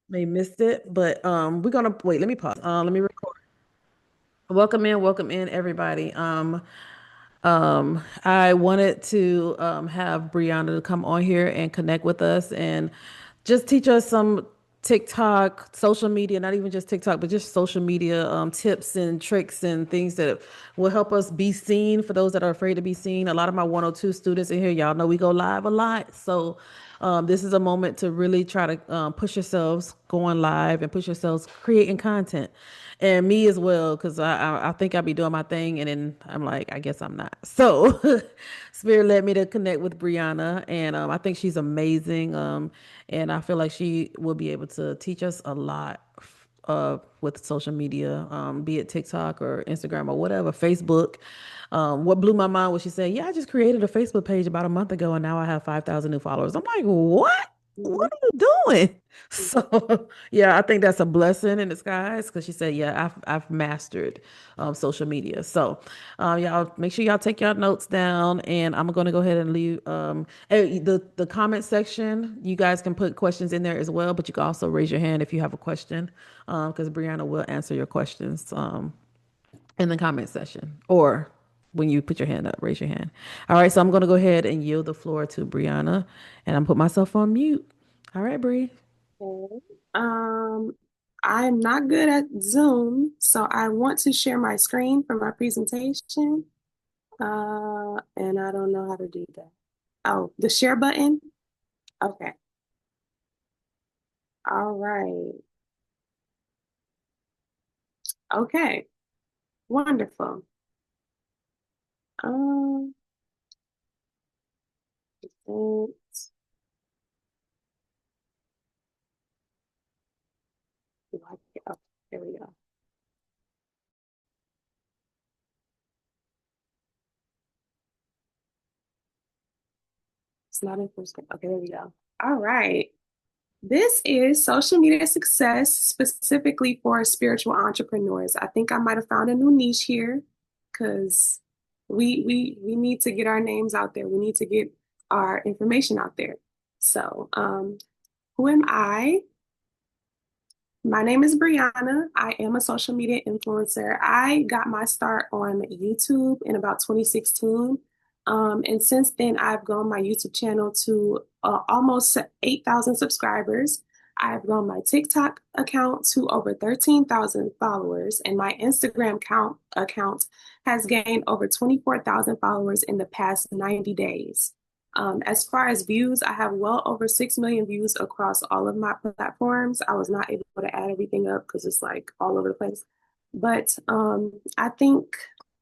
May missed it, but we're gonna wait. Let me pause. Let me record. Welcome in, everybody. I wanted to have Brianna to come on here and connect with us and just teach us some TikTok, social media, not even just TikTok, but just social media tips and tricks and things that will help us be seen for those that are afraid to be seen. A lot of my 102 students in here, y'all know we go live a lot. So this is a moment to really try to push yourselves going live and push yourselves creating content and me as well, because I think I'll be doing my thing, and then I'm like, I guess I'm not. So, Spirit led me to connect with Brianna, and I think she's amazing. And I feel like she will be able to teach us a lot with social media, be it TikTok or Instagram or whatever, Facebook. What blew my mind was she said, "Yeah, I just created a Facebook page about a month ago, and now I have 5,000 new followers." I'm like, "What? Mhm. What are you doing?" So yeah, I think that's a blessing in disguise because she said, "Yeah, I've mastered social media." So y'all make sure y'all take y'all notes down, and I'm gonna go ahead and leave the comment section. You guys can put questions in there as well, but you can also raise your hand if you have a question, because Brianna will answer your questions in the comment section or when you put your hand up, raise your hand. All right, so I'm gonna go ahead and yield the floor to Brianna, and I'm put myself on mute. All right, Bree. Okay. Um, I'm not good at Zoom, so I want to share my screen for my presentation. And I don't know how to do that. Oh, the share button? Okay. All right. Okay. Wonderful. Um, it's, oh, there we go. It's not in full screen. Okay, there we go. All right. This is social media success specifically for spiritual entrepreneurs. I think I might have found a new niche here because we need to get our names out there. We need to get our information out there. So, who am I? My name is Brianna. I am a social media influencer. I got my start on YouTube in about 2016. And since then, I've grown my YouTube channel to almost 8,000 subscribers. I've grown my TikTok account to over 13,000 followers, and my Instagram account has gained over 24,000 followers in the past 90 days. As far as views, I have well over 6 million views across all of my platforms. I was not able to add everything up because it's like all over the place. But I think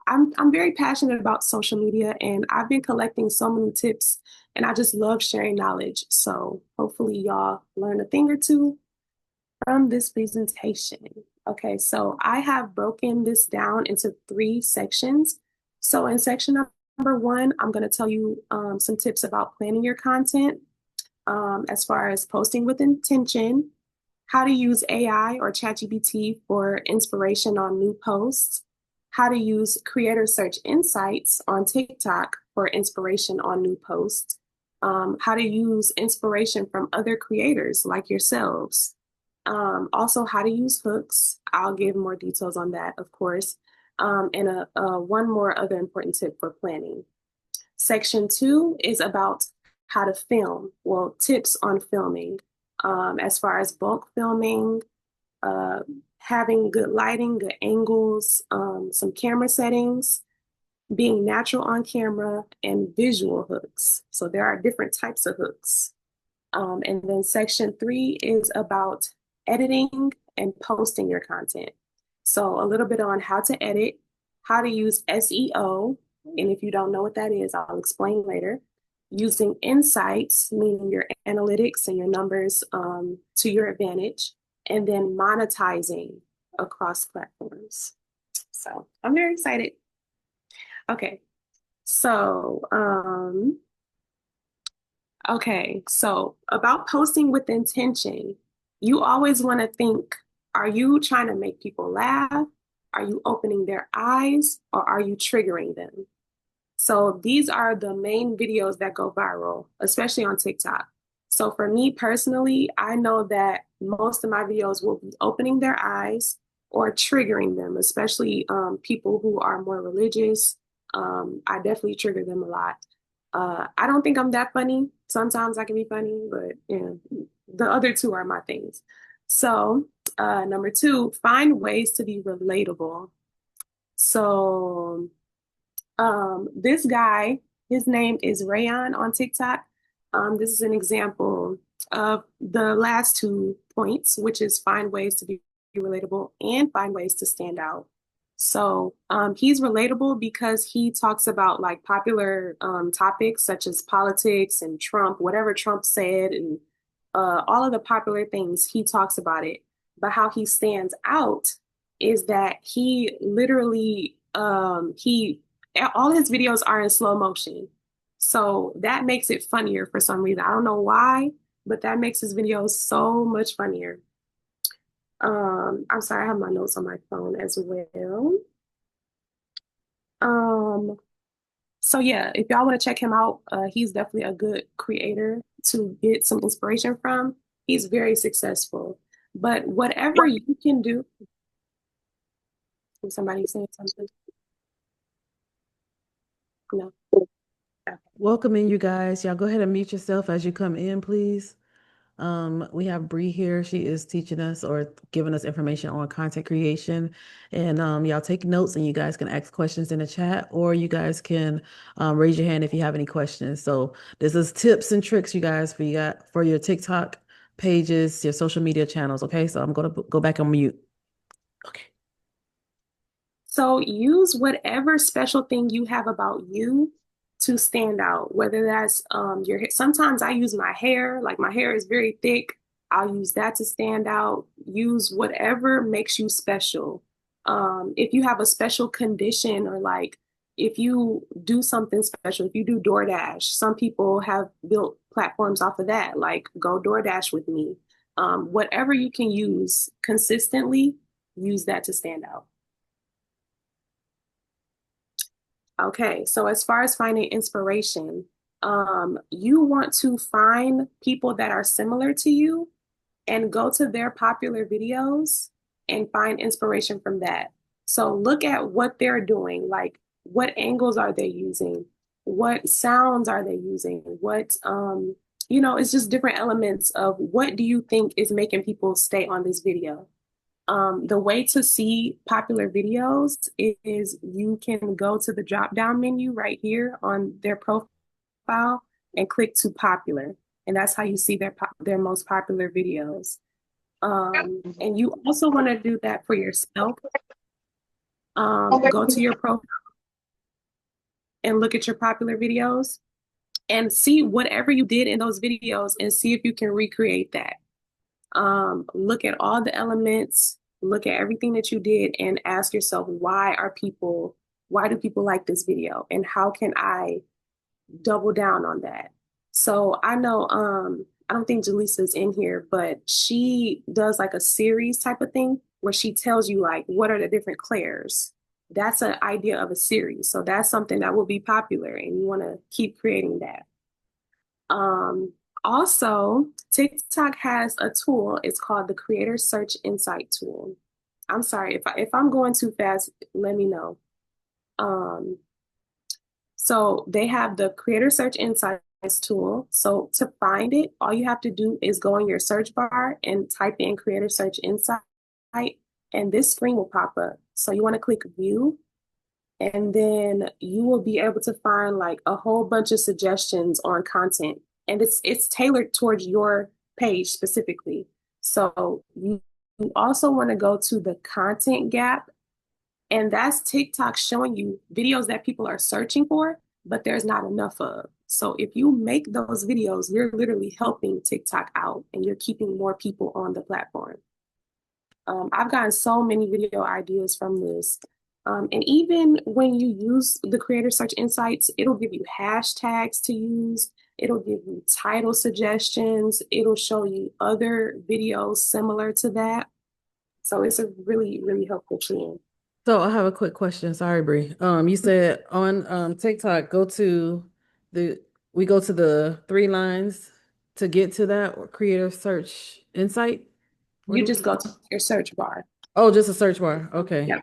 I'm very passionate about social media and I've been collecting so many tips and I just love sharing knowledge. So hopefully y'all learn a thing or two from this presentation. Okay, so I have broken this down into three sections. So in section number one, I'm going to tell you some tips about planning your content as far as posting with intention, how to use AI or ChatGPT for inspiration on new posts, how to use creator search insights on TikTok for inspiration on new posts, how to use inspiration from other creators like yourselves. Also, how to use hooks. I'll give more details on that, of course. And one more other important tip for planning. Section two is about how to film, well, tips on filming, as far as bulk filming, uh, having good lighting, good angles, some camera settings, being natural on camera, and visual hooks. So there are different types of hooks. And then section three is about editing and posting your content. So a little bit on how to edit, how to use SEO. And if you don't know what that is, I'll explain later. Using insights, meaning your analytics and your numbers to your advantage, and then monetizing across platforms. So I'm very excited. Okay, so Okay, so about posting with intention, you always want to think, are you trying to make people laugh? Are you opening their eyes or are you triggering them? So these are the main videos that go viral, especially on TikTok. So for me personally, I know that most of my videos will be opening their eyes or triggering them, especially people who are more religious. I definitely trigger them a lot. I don't think I'm that funny. Sometimes I can be funny, but the other two are my things. So, number two, find ways to be relatable. So, this guy, his name is Rayon on TikTok. This is an example of the last 2 points, which is find ways to be relatable and find ways to stand out. So he's relatable because he talks about like popular topics such as politics and Trump, whatever Trump said, and all of the popular things, he talks about it. But how he stands out is that he literally he all his videos are in slow motion. So that makes it funnier for some reason. I don't know why, but that makes his videos so much funnier. I'm sorry, I have my notes on my phone as well. Um, so yeah, if y'all want to check him out, he's definitely a good creator to get some inspiration from. He's very successful. But whatever you can do, is somebody saying something? No. Okay. Welcoming you guys. Y'all go ahead and mute yourself as you come in, please. We have Bree here. She is teaching us or giving us information on content creation. And y'all take notes and you guys can ask questions in the chat or you guys can raise your hand if you have any questions. So this is tips and tricks, you guys, for your TikTok pages, your social media channels. Okay, so I'm gonna go back on mute. Okay. So use whatever special thing you have about you to stand out, whether that's your hair. Sometimes I use my hair, like my hair is very thick. I'll use that to stand out. Use whatever makes you special. If you have a special condition or like if you do something special, if you do DoorDash, some people have built platforms off of that, like go DoorDash with me. Whatever you can use consistently, use that to stand out. Okay, so as far as finding inspiration, you want to find people that are similar to you and go to their popular videos and find inspiration from that. So look at what they're doing, like what angles are they using? What sounds are they using? It's just different elements of what do you think is making people stay on this video? The way to see popular videos is you can go to the drop down menu right here on their profile and click to popular. And that's how you see their most popular videos. And you also want to do that for yourself. Go to your profile and look at your popular videos and see whatever you did in those videos and see if you can recreate that. Look at all the elements, look at everything that you did, and ask yourself, why do people like this video? And how can I double down on that? So I know, I don't think Jaleesa's in here, but she does like a series type of thing where she tells you like, what are the different Clairs? That's an idea of a series. So that's something that will be popular and you want to keep creating that. Um, Also, TikTok has a tool. It's called the Creator Search Insight tool. I'm sorry if I'm going too fast, let me know. Um, so they have the Creator Search Insights tool. So to find it, all you have to do is go in your search bar and type in Creator Search Insight, and this screen will pop up. So you want to click View, and then you will be able to find like a whole bunch of suggestions on content, and it's tailored towards your page specifically. So you also want to go to the content gap, and that's TikTok showing you videos that people are searching for but there's not enough of. So if you make those videos, you're literally helping TikTok out and you're keeping more people on the platform. I've gotten so many video ideas from this. And even when you use the Creator Search Insights, it'll give you hashtags to use. It'll give you title suggestions. It'll show you other videos similar to that. So it's a really, really helpful tool. So I have a quick question. Sorry, Bree. You said on TikTok, we go to the three lines. to get to that or creator search insight? Where You do just we? go to your search bar. Oh, just a search bar. Okay. Yep.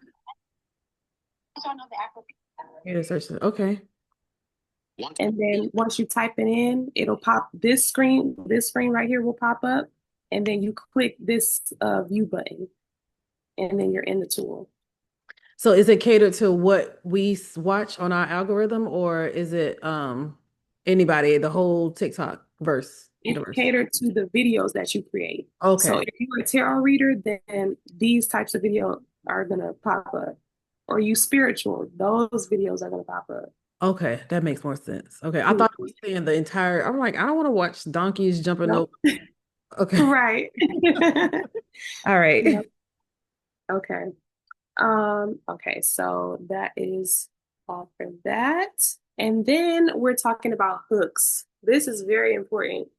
Creator search. Okay. And then once you type it in, it'll pop this screen right here will pop up. And then you click this view button, and then you're in the tool. So is it catered to what we watch on our algorithm, or is it anybody, the whole TikTok verse It's universe? catered to the videos that you create. So Okay. if you're a tarot reader, then these types of videos are gonna pop up. Or you spiritual, those videos are gonna pop up. Okay, that makes more sense. Okay, I thought it Mhm. was saying the entire. I'm like, I don't want to watch donkeys jumping Nope. over. Okay. Right. All Yep. right. Okay. Okay, so that is all for that. And then we're talking about hooks. This is very important.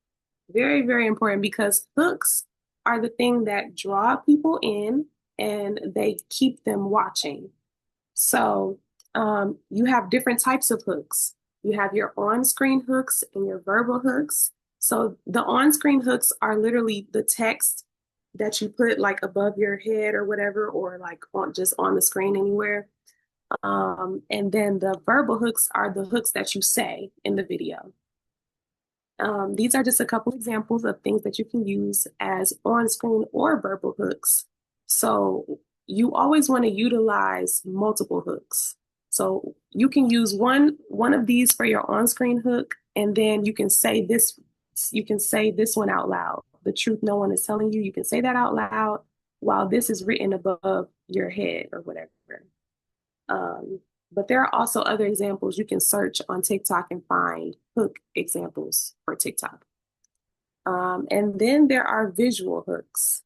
Very, very important because hooks are the thing that draw people in and they keep them watching. So, you have different types of hooks. You have your on-screen hooks and your verbal hooks. So the on-screen hooks are literally the text that you put like above your head or whatever, or like on just on the screen anywhere. And then the verbal hooks are the hooks that you say in the video. These are just a couple examples of things that you can use as on-screen or verbal hooks. So you always want to utilize multiple hooks. So you can use one of these for your on-screen hook, and then you can say this one out loud. The truth no one is telling you, you can say that out loud while this is written above your head or whatever. Um, but there are also other examples. You can search on TikTok and find hook examples for TikTok. And then there are visual hooks.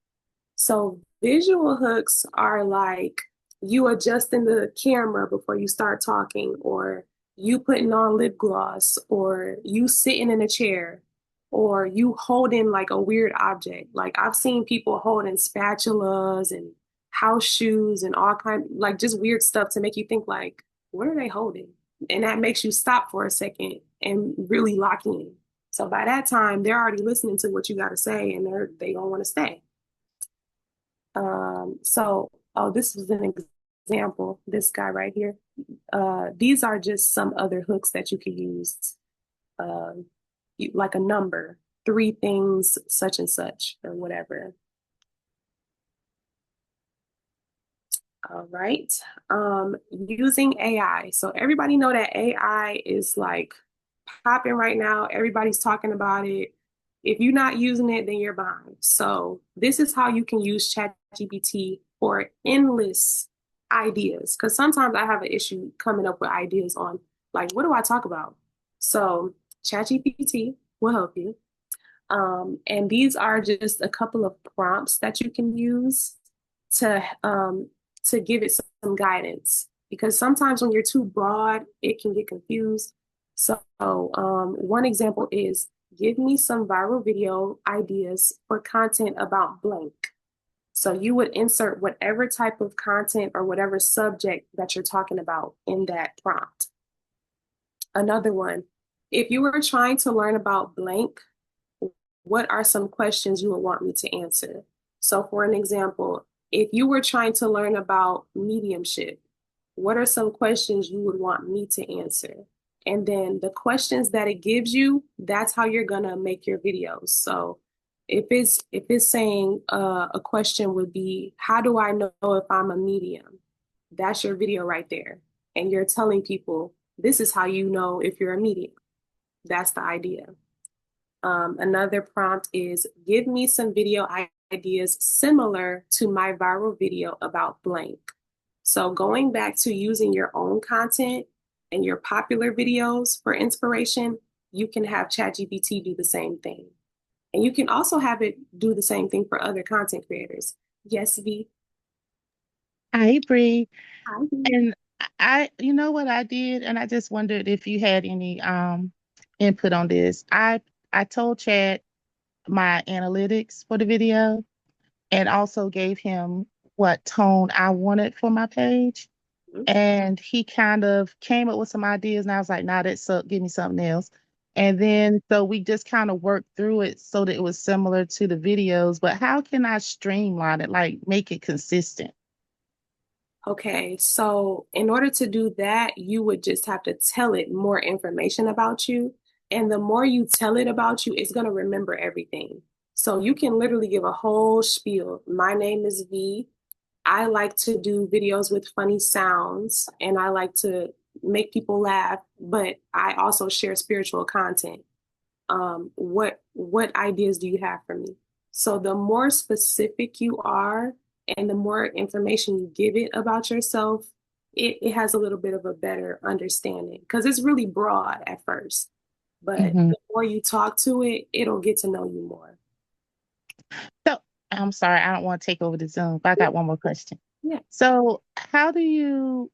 So visual hooks are like you adjusting the camera before you start talking, or you putting on lip gloss, or you sitting in a chair, or you holding like a weird object. Like I've seen people holding spatulas and house shoes and all kind like just weird stuff to make you think like, what are they holding? And that makes you stop for a second and really lock in. So by that time, they're already listening to what you got to say, and they don't want to stay. Oh, this was an example. This guy right here. These are just some other hooks that you could use, uh, like a number, three things, such and such, or whatever. All right. Using AI. So everybody know that AI is like popping right now. Everybody's talking about it. If you're not using it, then you're behind. So this is how you can use ChatGPT for endless ideas. Because sometimes I have an issue coming up with ideas on like, what do I talk about? So ChatGPT will help you. And these are just a couple of prompts that you can use to give it some guidance. Because sometimes when you're too broad, it can get confused. So, one example is give me some viral video ideas for content about blank. So you would insert whatever type of content or whatever subject that you're talking about in that prompt. Another one, if you were trying to learn about blank, what are some questions you would want me to answer? So, for an example, if you were trying to learn about mediumship, what are some questions you would want me to answer? And then the questions that it gives you, that's how you're gonna make your videos. So, if it's saying a question would be, how do I know if I'm a medium? That's your video right there, and you're telling people this is how you know if you're a medium. That's the idea. Another prompt is give me some video ideas similar to my viral video about blank. So going back to using your own content and your popular videos for inspiration, you can have ChatGPT do the same thing. And you can also have it do the same thing for other content creators. Yes, V. Hi, Bree. Hi, V. And you know what I did, and I just wondered if you had any input on this. I told Chad my analytics for the video, and also gave him what tone I wanted for my page. And he kind of came up with some ideas, and I was like, "Nah, that sucked. Give me something else." And then so we just kind of worked through it so that it was similar to the videos. But how can I streamline it, like make it consistent? Okay, so in order to do that, you would just have to tell it more information about you. And the more you tell it about you, it's going to remember everything. So you can literally give a whole spiel. My name is V. I like to do videos with funny sounds and I like to make people laugh, but I also share spiritual content. What ideas do you have for me? So the more specific you are and the more information you give it about yourself, it has a little bit of a better understanding because it's really broad at first. But Mhm. the more you talk to it, it'll get to know you more. So I'm sorry, I don't want to take over the Zoom, but I got one more question. Yeah. So how do you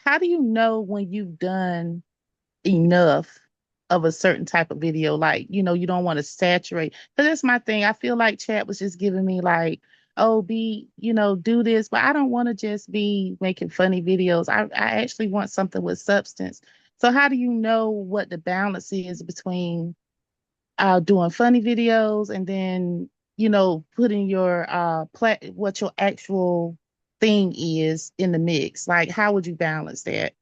know when you've done enough of a certain type of video? Like, you don't want to saturate. Because that's my thing. I feel like chat was just giving me like, oh, do this, but I don't want to just be making funny videos. I actually want something with substance. So how do you know what the balance is between doing funny videos and then, putting your what your actual thing is in the mix? Like, how would you balance that?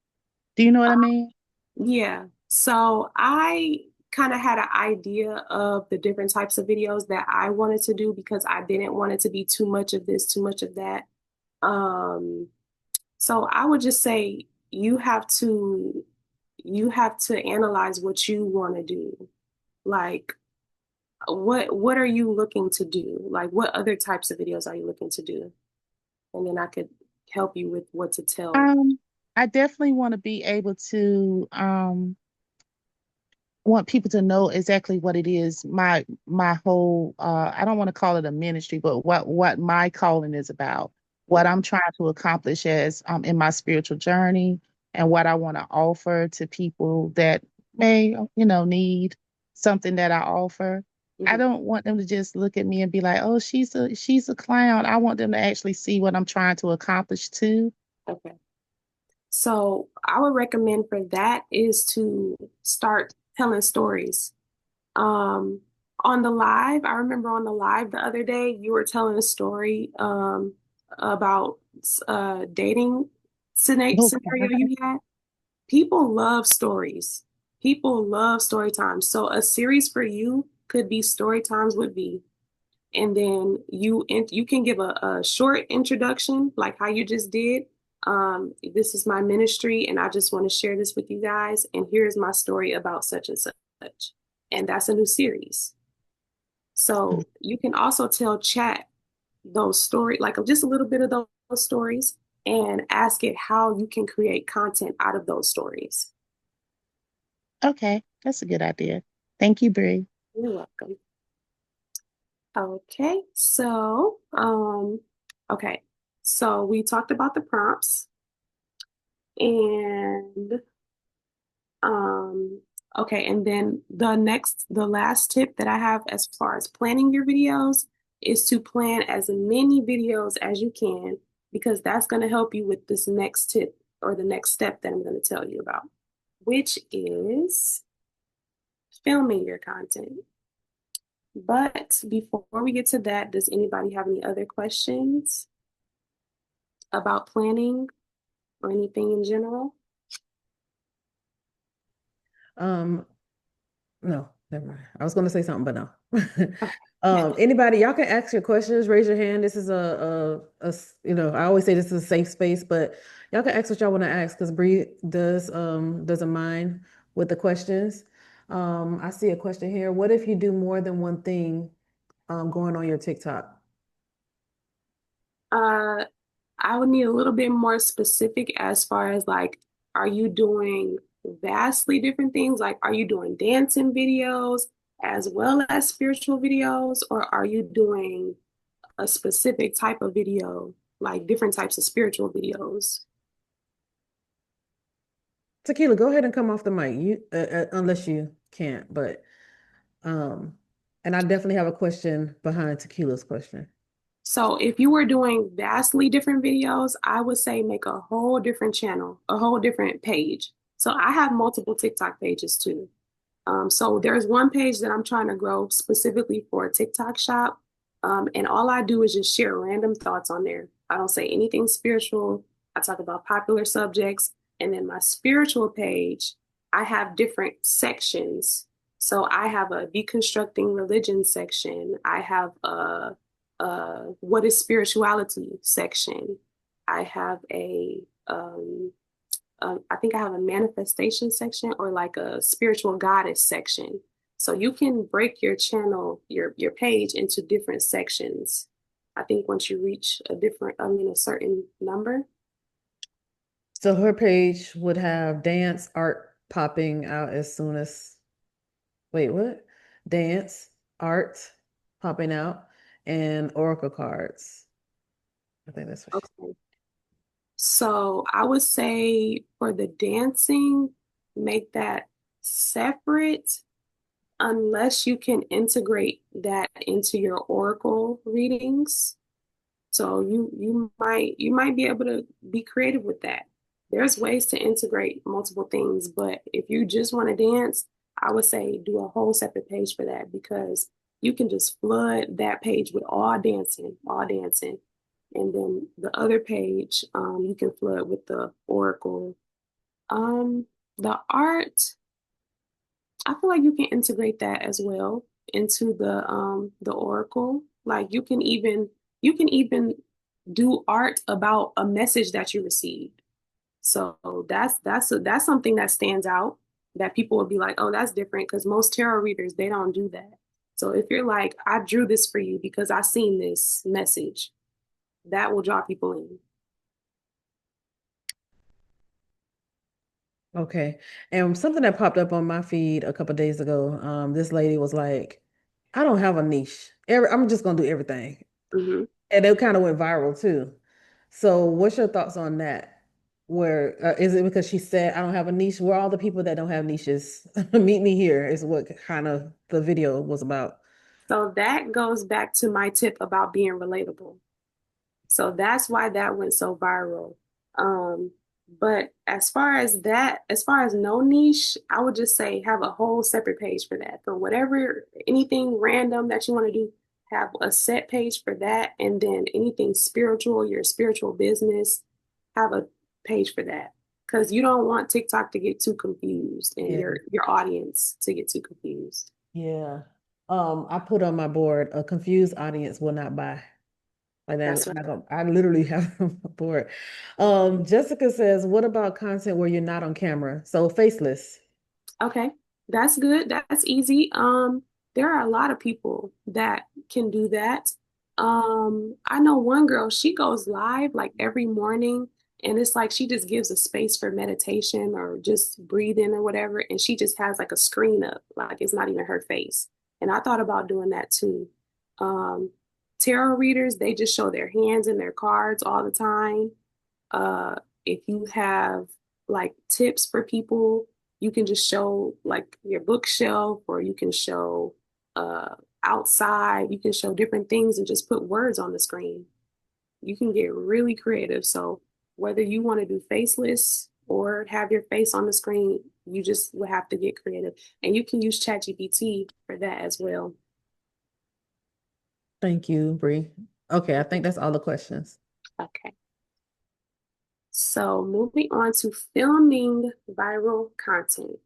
Do you know what I mean? Yeah. So I kind of had an idea of the different types of videos that I wanted to do because I didn't want it to be too much of this, too much of that. Um, so I would just say you have to analyze what you want to do. Like what are you looking to do? Like what other types of videos are you looking to do? And then I could help you with what to tell. Um, I definitely want to be able to want people to know exactly what it is. My whole I don't want to call it a ministry, but what my calling is about, what I'm trying to accomplish as in my spiritual journey, and what I want to offer to people that may, need something that I offer. I Mhm. don't want them to just look at me and be like, "Oh, she's a clown." I want them to actually see what I'm trying to accomplish too. Okay. So I would recommend for that is to start telling stories. Um, on the live, I remember on the live the other day, you were telling a story about dating Oh, scenario you had. People love stories. People love story times. So a series for you could be story times with V. And then you can give a short introduction, like how you just did. This is my ministry, and I just want to share this with you guys. And here's my story about such and such. And that's a new series. So you can also tell chat those stories, like just a little bit of those stories, and ask it how you can create content out of those stories. okay, that's a good idea. Thank you, Bree. You're welcome. Okay, so we talked about the prompts and um, okay, and then the last tip that I have as far as planning your videos is to plan as many videos as you can because that's going to help you with this next tip or the next step that I'm going to tell you about, which is filming your content. But before we get to that, does anybody have any other questions about planning or anything in general? Um, no, never mind. I was going to say something, but no. Okay. Anybody, y'all can ask your questions, raise your hand. This is I always say this is a safe space, but y'all can ask what y'all want to ask because Bree doesn't mind with the questions. I see a question here. What if you do more than one thing going on your TikTok? Uh, I would need a little bit more specific as far as like, are you doing vastly different things? Like, are you doing dancing videos as well as spiritual videos, or are you doing a specific type of video, like different types of spiritual videos? Tequila, go ahead and come off the mic. Unless you can't, but um, and I definitely have a question behind Tequila's question. So if you were doing vastly different videos, I would say make a whole different channel, a whole different page. So I have multiple TikTok pages too. So there's one page that I'm trying to grow specifically for a TikTok shop. And all I do is just share random thoughts on there. I don't say anything spiritual. I talk about popular subjects. And then my spiritual page, I have different sections. So I have a deconstructing religion section. I have a what is spirituality section. I have I think I have a manifestation section or like a spiritual goddess section. So you can break your channel, your page into different sections. I think once you reach a certain number. So her page would have dance art popping out as soon as, wait, what? Dance, art popping out, and oracle cards. I think that's what she said. Okay. So I would say for the dancing, make that separate unless you can integrate that into your oracle readings. So you might be able to be creative with that. There's ways to integrate multiple things, but if you just want to dance, I would say do a whole separate page for that because you can just flood that page with all dancing. And then the other page, you can flood with the oracle. Um, the art, I feel like you can integrate that as well into the oracle. Like you can even do art about a message that you received. So that's something that stands out that people will be like, oh, that's different because most tarot readers they don't do that. So if you're like, I drew this for you because I seen this message, that will draw people in. Okay. And something that popped up on my feed a couple days ago, this lady was like, I don't have a niche. I'm just gonna do everything. Hmm. And it kind of went viral too. So what's your thoughts on that? Where is it because she said I don't have a niche? Where all the people that don't have niches meet me here is what kind of the video was about. So that goes back to my tip about being relatable. So that's why that went so viral. Um, but as far as no niche, I would just say have a whole separate page for that. For whatever, anything random that you want to do, have a set page for that. And then anything spiritual, your spiritual business, have a page for that. Because you don't want TikTok to get too confused and Yeah. your audience to get too confused. Yeah. I put on my board, a confused audience will not buy. Like that, That's right. I literally have a board. Jessica says, what about content where you're not on camera? So faceless. Okay, that's good. That's easy. There are a lot of people that can do that. I know one girl, she goes live like every morning, and it's like she just gives a space for meditation or just breathing or whatever, and she just has like a screen up, like it's not even her face. And I thought about doing that too. Um, Tarot readers, they just show their hands and their cards all the time. Uh, if you have like tips for people, you can just show like your bookshelf, or you can show uh, outside. You can show different things and just put words on the screen. You can get really creative. So whether you want to do faceless or have your face on the screen, you just will have to get creative. And you can use ChatGPT for that as well. Thank you, Bree. Okay, I think that's all the questions. Okay. So moving on to filming viral content.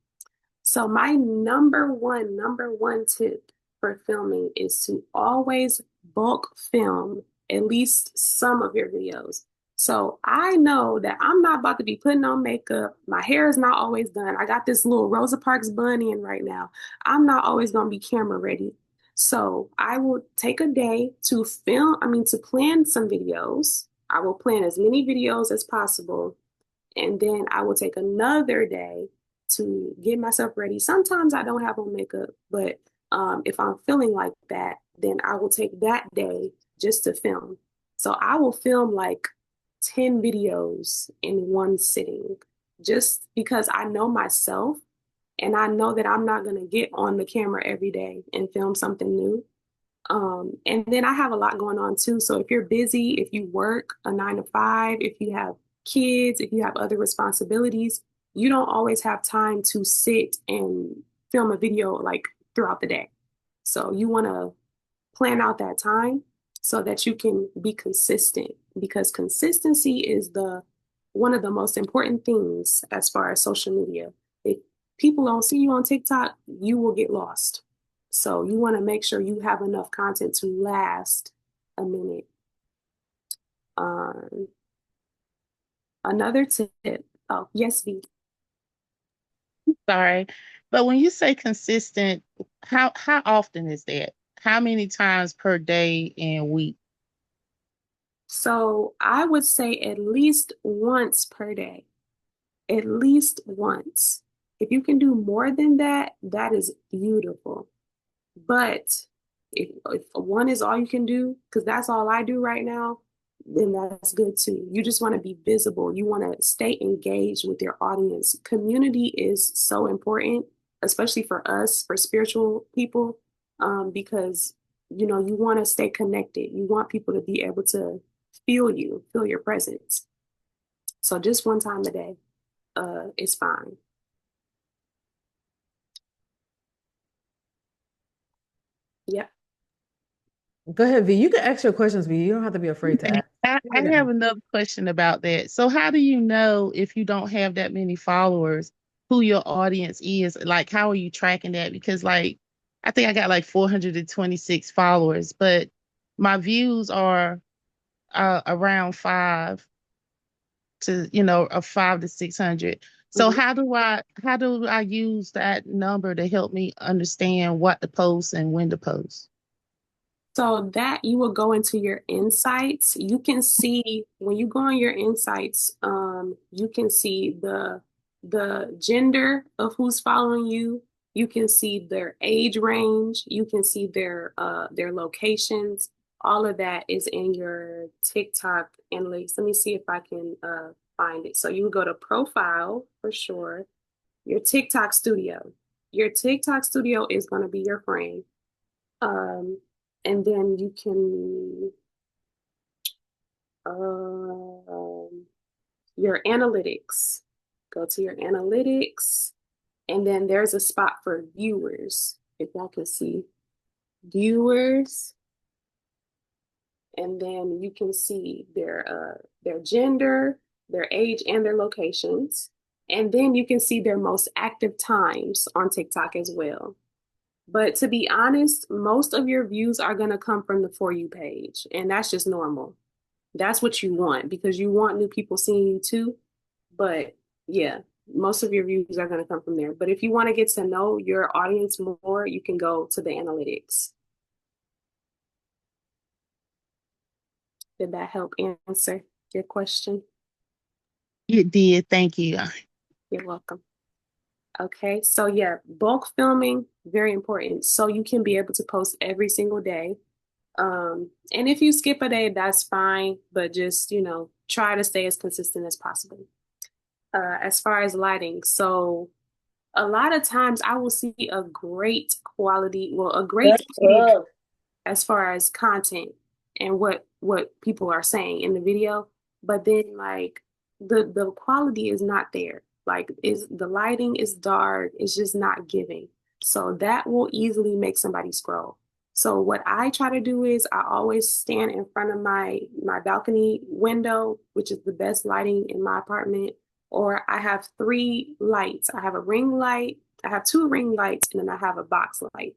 So my number one tip for filming is to always bulk film at least some of your videos. So I know that I'm not about to be putting on makeup. My hair is not always done. I got this little Rosa Parks bun in right now. I'm not always going to be camera ready. So I will take a day to to plan some videos. I will plan as many videos as possible. And then I will take another day to get myself ready. Sometimes I don't have on makeup, but if I'm feeling like that, then I will take that day just to film. So I will film like 10 videos in one sitting just because I know myself and I know that I'm not going to get on the camera every day and film something new. And then I have a lot going on too. So if you're busy, if you work a 9 to 5, if you have kids, if you have other responsibilities, you don't always have time to sit and film a video like throughout the day. So you want to plan out that time so that you can be consistent, because consistency is the one of the most important things as far as social media. If people don't see you on TikTok, you will get lost. So you want to make sure you have enough content to last a minute. Um, Another tip. Oh, yes, V. Sorry. But when you say consistent, how often is that? How many times per day and week? So I would say at least once per day. At least once. If you can do more than that, that is beautiful. But if one is all you can do, because that's all I do right now, then that's good too. You just want to be visible. You want to stay engaged with your audience. Community is so important, especially for us, for spiritual people, because you want to stay connected. You want people to be able to feel you, feel your presence. So just one time a day, is fine. Yeah. Go ahead, V. You can ask your questions, V. You don't have to be afraid to Okay. ask. I have another question about that. So how do you know if you don't have that many followers, who your audience is? Like, how are you tracking that? Because like, I think I got like 426 followers, but my views are around five to 600. So Mhm. how do I use that number to help me understand what to post and when to post? So that you will go into your insights. You can see when you go on your insights, you can see the gender of who's following you. You can see their age range. You can see their locations. All of that is in your TikTok analytics. Let me see if I can find it. So you would go to profile for sure. Your TikTok studio. Your TikTok studio is going to be your friend. Um, and then you can your analytics. Go to your analytics, and then there's a spot for viewers. If y'all can see viewers, and then you can see their gender, their age, and their locations. And then you can see their most active times on TikTok as well. But to be honest, most of your views are going to come from the For You page, and that's just normal. That's what you want because you want new people seeing you too. But yeah, most of your views are going to come from there. But if you want to get to know your audience more, you can go to the analytics. Did that help answer your question? It did. Thank you. You're welcome. Okay, so yeah, bulk filming, very important. So you can be able to post every single day. And if you skip a day, that's fine, but just, try to stay as consistent as possible. As far as lighting, so a lot of times I will see a great quality, well, a great take as far as content and what people are saying in the video, but then like the quality is not there. Like is the lighting is dark, it's just not giving. So that will easily make somebody scroll. So what I try to do is I always stand in front of my balcony window, which is the best lighting in my apartment, or I have three lights. I have a ring light, I have two ring lights, and then I have a box light.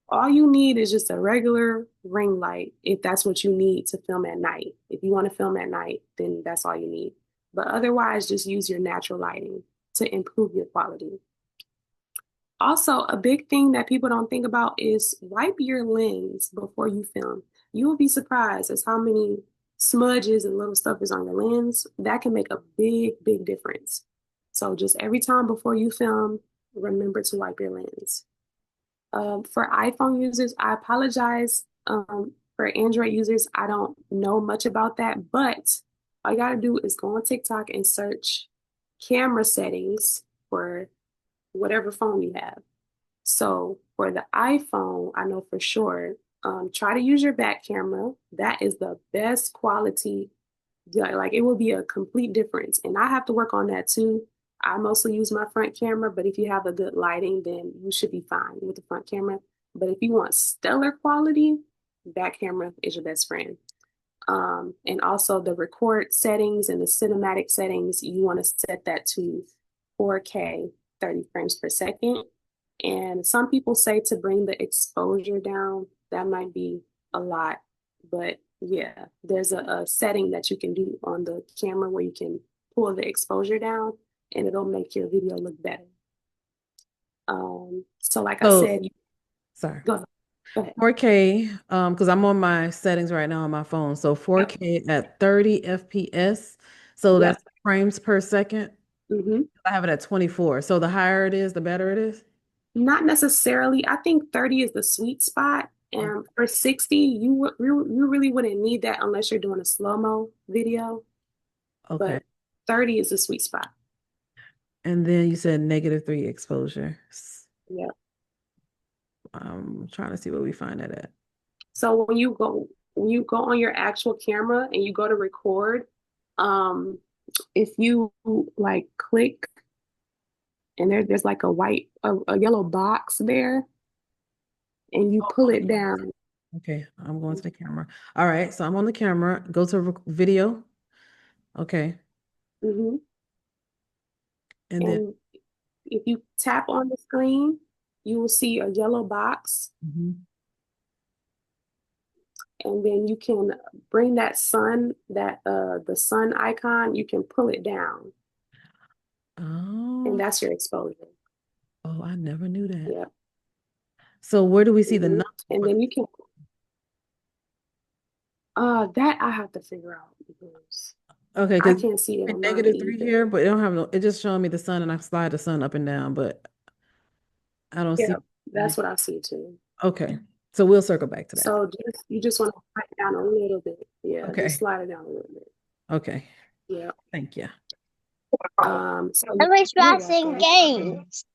All you need is just a regular ring light if that's what you need to film at night. If you want to film at night, then that's all you need. But otherwise, just use your natural lighting to improve your quality. Also, a big thing that people don't think about is wipe your lens before you film. You will be surprised as how many smudges and little stuff is on your lens. That can make a big, big difference. So just every time before you film, remember to wipe your lens. For iPhone users, I apologize. For Android users, I don't know much about that, but all you gotta do is go on TikTok and search camera settings for whatever phone you have. So for the iPhone, I know for sure, try to use your back camera. That is the best quality. Yeah, like it will be a complete difference. And I have to work on that too. I mostly use my front camera, but if you have a good lighting, then you should be fine with the front camera. But if you want stellar quality, back camera is your best friend. And also the record settings and the cinematic settings, you want to set that to 4K, 30 frames per second. And some people say to bring the exposure down. That might be a lot, but yeah, there's a setting that you can do on the camera where you can pull the exposure down and it'll make your video look better. So like I So, said, sorry. go ahead. 4K, because I'm on my settings right now on my phone. So 4K at 30 FPS. So Yep. that's frames per second. Mm-hmm. I have it at 24. So the higher it is, the better it is. Not necessarily. I think 30 is the sweet spot. And for 60, you really wouldn't need that unless you're doing a slow-mo video. Okay. But 30 is the sweet spot. And then you said -3 exposure. Yeah. I'm trying to see what we find it at. So when you go on your actual camera and you go to record, if you like click and there's like a yellow box there and you pull it down. Okay, I'm going to the camera. All right, so I'm on the camera. Go to video. Okay, Mm-hmm. and then And if you tap on the screen, you will see a yellow box, and then you can bring that the sun icon, you can pull it down, and oh, that's your exposure. oh, I never knew that. Yeah. So where do we see the Mm-hmm. number? And then you can that I have to figure out because Okay, I because can't see it on mine -3 either. here, but it don't have no. It just showing me the sun, and I slide the sun up and down, but I don't Yeah, see. that's what I see too. Okay, so we'll circle back to that. So you just want to slide it down a little bit. Yeah, Okay. just slide it down a little bit. Okay, Yeah. thank you. So I was you're watching welcome. games.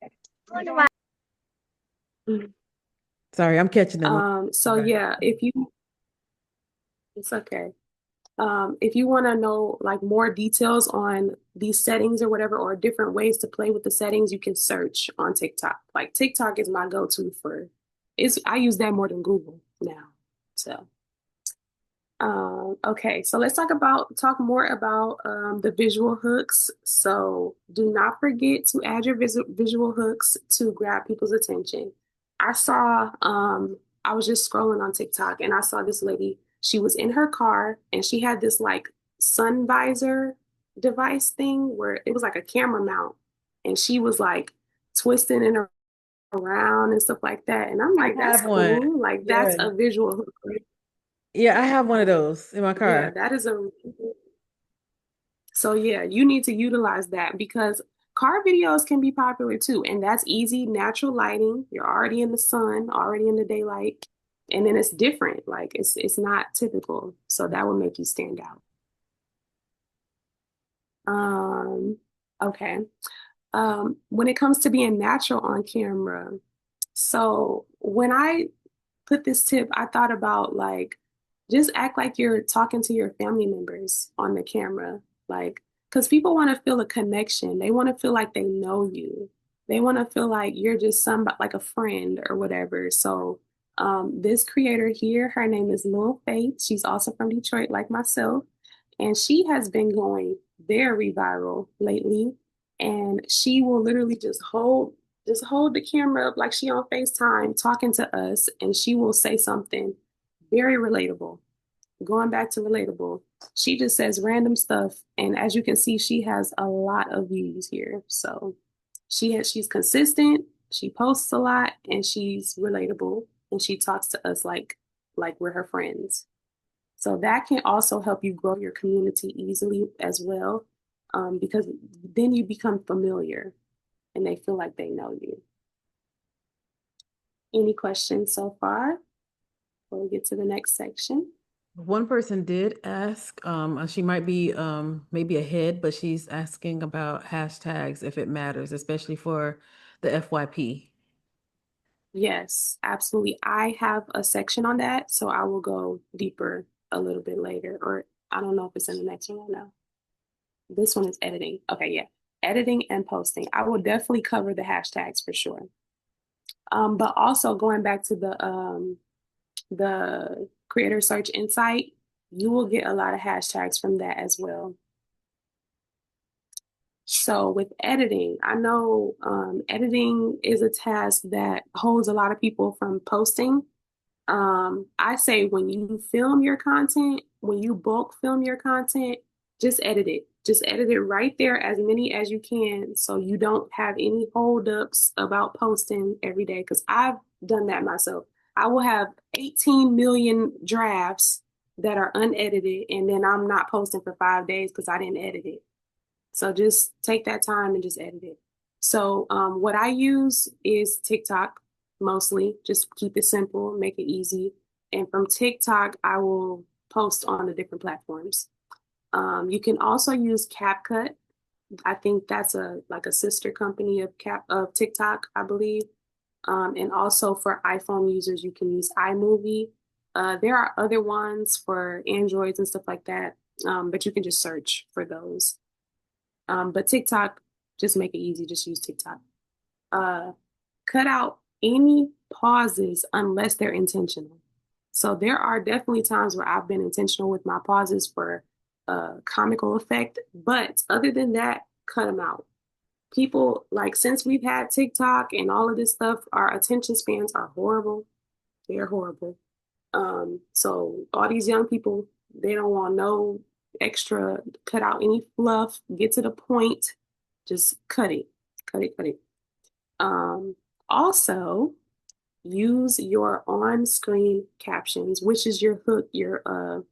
Sorry, I'm catching them. So yeah, it's okay. If you want to know like more details on these settings or whatever, or different ways to play with the settings, you can search on TikTok. Like TikTok is my go-to I use that more than Google now. So, okay, so let's talk more about the visual hooks. So do not forget to add your visual hooks to grab people's attention. I was just scrolling on TikTok and I saw this lady. She was in her car and she had this like sun visor device thing where it was like a camera mount, and she was like twisting it around and stuff like that. And I'm like, that's have one. cool. Like that's a visual hook, right? Yeah, I have one of those in my car. Yeah, that is so yeah, you need to utilize that because car videos can be popular too. And that's easy, natural lighting. You're already in the sun, already in the daylight. And then it's different. Like it's not typical. So that will make you stand out. Okay. When it comes to being natural on camera, so when I put this tip, I thought about like just act like you're talking to your family members on the camera. Like, because people want to feel a connection. They want to feel like they know you. They want to feel like you're just somebody like a friend or whatever. So this creator here, her name is Lil Faith. She's also from Detroit, like myself. And she has been going very viral lately. And she will literally just hold the camera up like she on FaceTime talking to us, and she will say something very relatable. Going back to relatable, she just says random stuff, and as you can see, she has a lot of views here. So she's consistent, she posts a lot, and she's relatable, and she talks to us like we're her friends. So that can also help you grow your community easily as well, because then you become familiar and they feel like they know you. Any questions so far before we get to the next section? One person did ask, she might be maybe ahead, but she's asking about hashtags if it matters, especially for the FYP. Yes, absolutely. I have a section on that, so I will go deeper a little bit later, or I don't know if it's in the next one or no. This one is editing. Okay, yeah. editing and posting. I will definitely cover the hashtags for sure. But also going back to the Creator Search Insight, you will get a lot of hashtags from that as well. So with editing, I know editing is a task that holds a lot of people from posting. I say when you film your content, when you bulk film your content, just edit it. Just edit it right there, as many as you can, so you don't have any holdups about posting every day. Because I've done that myself. I will have 18 million drafts that are unedited, and then I'm not posting for 5 days because I didn't edit it. So just take that time and just edit it. So what I use is TikTok mostly. Just keep it simple, make it easy. And from TikTok, I will post on the different platforms. You can also use CapCut. I think that's like a sister company of TikTok, I believe. And also for iPhone users, you can use iMovie. There are other ones for Androids and stuff like that, but you can just search for those. But TikTok, just make it easy. Just use TikTok. Cut out any pauses unless they're intentional. So there are definitely times where I've been intentional with my pauses for comical effect, but other than that, cut them out. People, like, since we've had TikTok and all of this stuff, our attention spans are horrible. They're horrible. So all these young people, they don't want no extra, cut out any fluff, get to the point, just cut it, cut it, cut it. Also, use your on-screen captions, which is your hook, your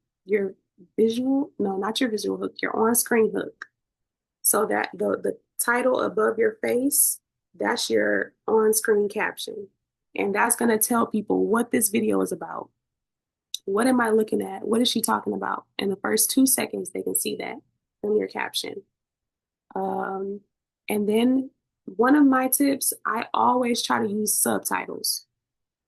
visual, no, not your visual hook, your on-screen hook. So that the title above your face, that's your on-screen caption. And that's going to tell people what this video is about. What am I looking at? What is she talking about? In the first 2 seconds, they can see that from your caption. And then one of my tips, I always try to use subtitles.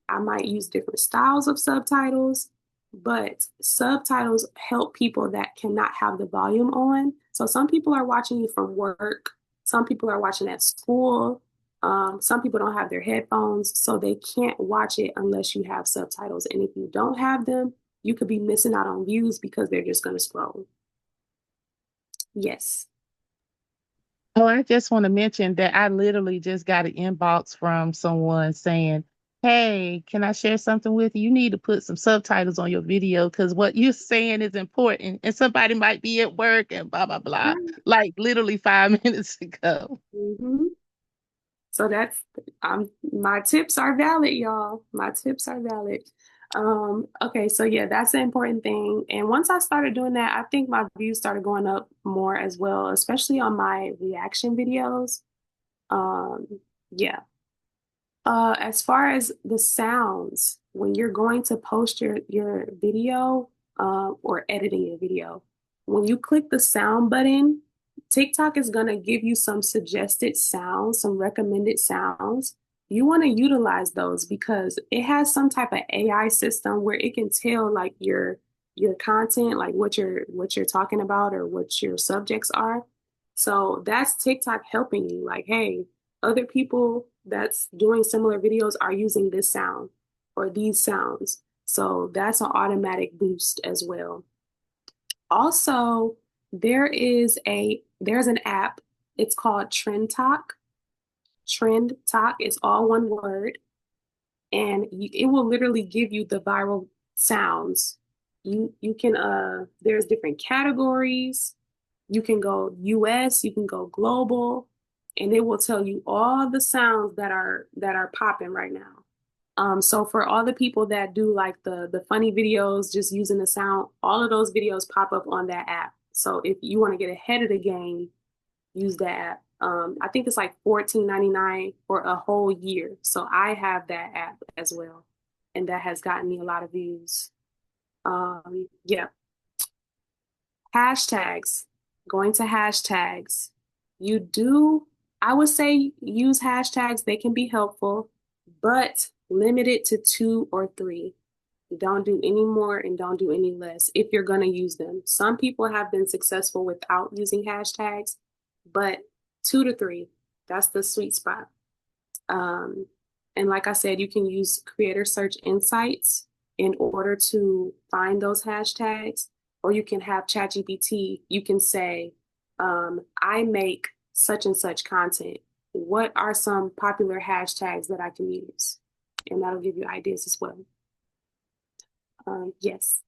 I might use different styles of subtitles, but subtitles help people that cannot have the volume on. So some people are watching you from work. Some people are watching at school. Some people don't have their headphones, so they can't watch it unless you have subtitles. And if you don't have them, you could be missing out on views because they're just going to scroll. Yes. Oh, I just want to mention that I literally just got an inbox from someone saying, "Hey, can I share something with you? You need to put some subtitles on your video because what you're saying is important, and somebody might be at work and blah, blah, blah." Like literally 5 minutes ago. Mm-hmm. So that's my tips are valid, y'all. My tips are valid. Okay, so yeah, that's the important thing. And once I started doing that, I think my views started going up more as well, especially on my reaction videos. Yeah. As far as the sounds, when you're going to post your video, or editing your video, when you click the sound button, TikTok is gonna give you some suggested sounds, some recommended sounds. You want to utilize those because it has some type of AI system where it can tell like your content, like what you're talking about or what your subjects are. So that's TikTok helping you. Like, hey, other people that's doing similar videos are using this sound or these sounds. So that's an automatic boost as well. Also, there's an app. It's called Trend Talk. Trend Talk is all one word, and it will literally give you the viral sounds. You can there's different categories. You can go US, you can go global, and it will tell you all the sounds that are popping right now. So for all the people that do like the funny videos, just using the sound, all of those videos pop up on that app. So if you want to get ahead of the game, use that app. I think it's like $14.99 for a whole year. So I have that app as well, and that has gotten me a lot of views. Yeah. Hashtags. Going to hashtags. I would say use hashtags. They can be helpful, but limit it to 2 or 3. Don't do any more and don't do any less if you're going to use them. Some people have been successful without using hashtags, but 2 to 3. That's the sweet spot. And like I said, you can use Creator Search Insights in order to find those hashtags, or you can have ChatGPT. You can say, I make such and such content. What are some popular hashtags that I can use? And that'll give you ideas as well. Yes.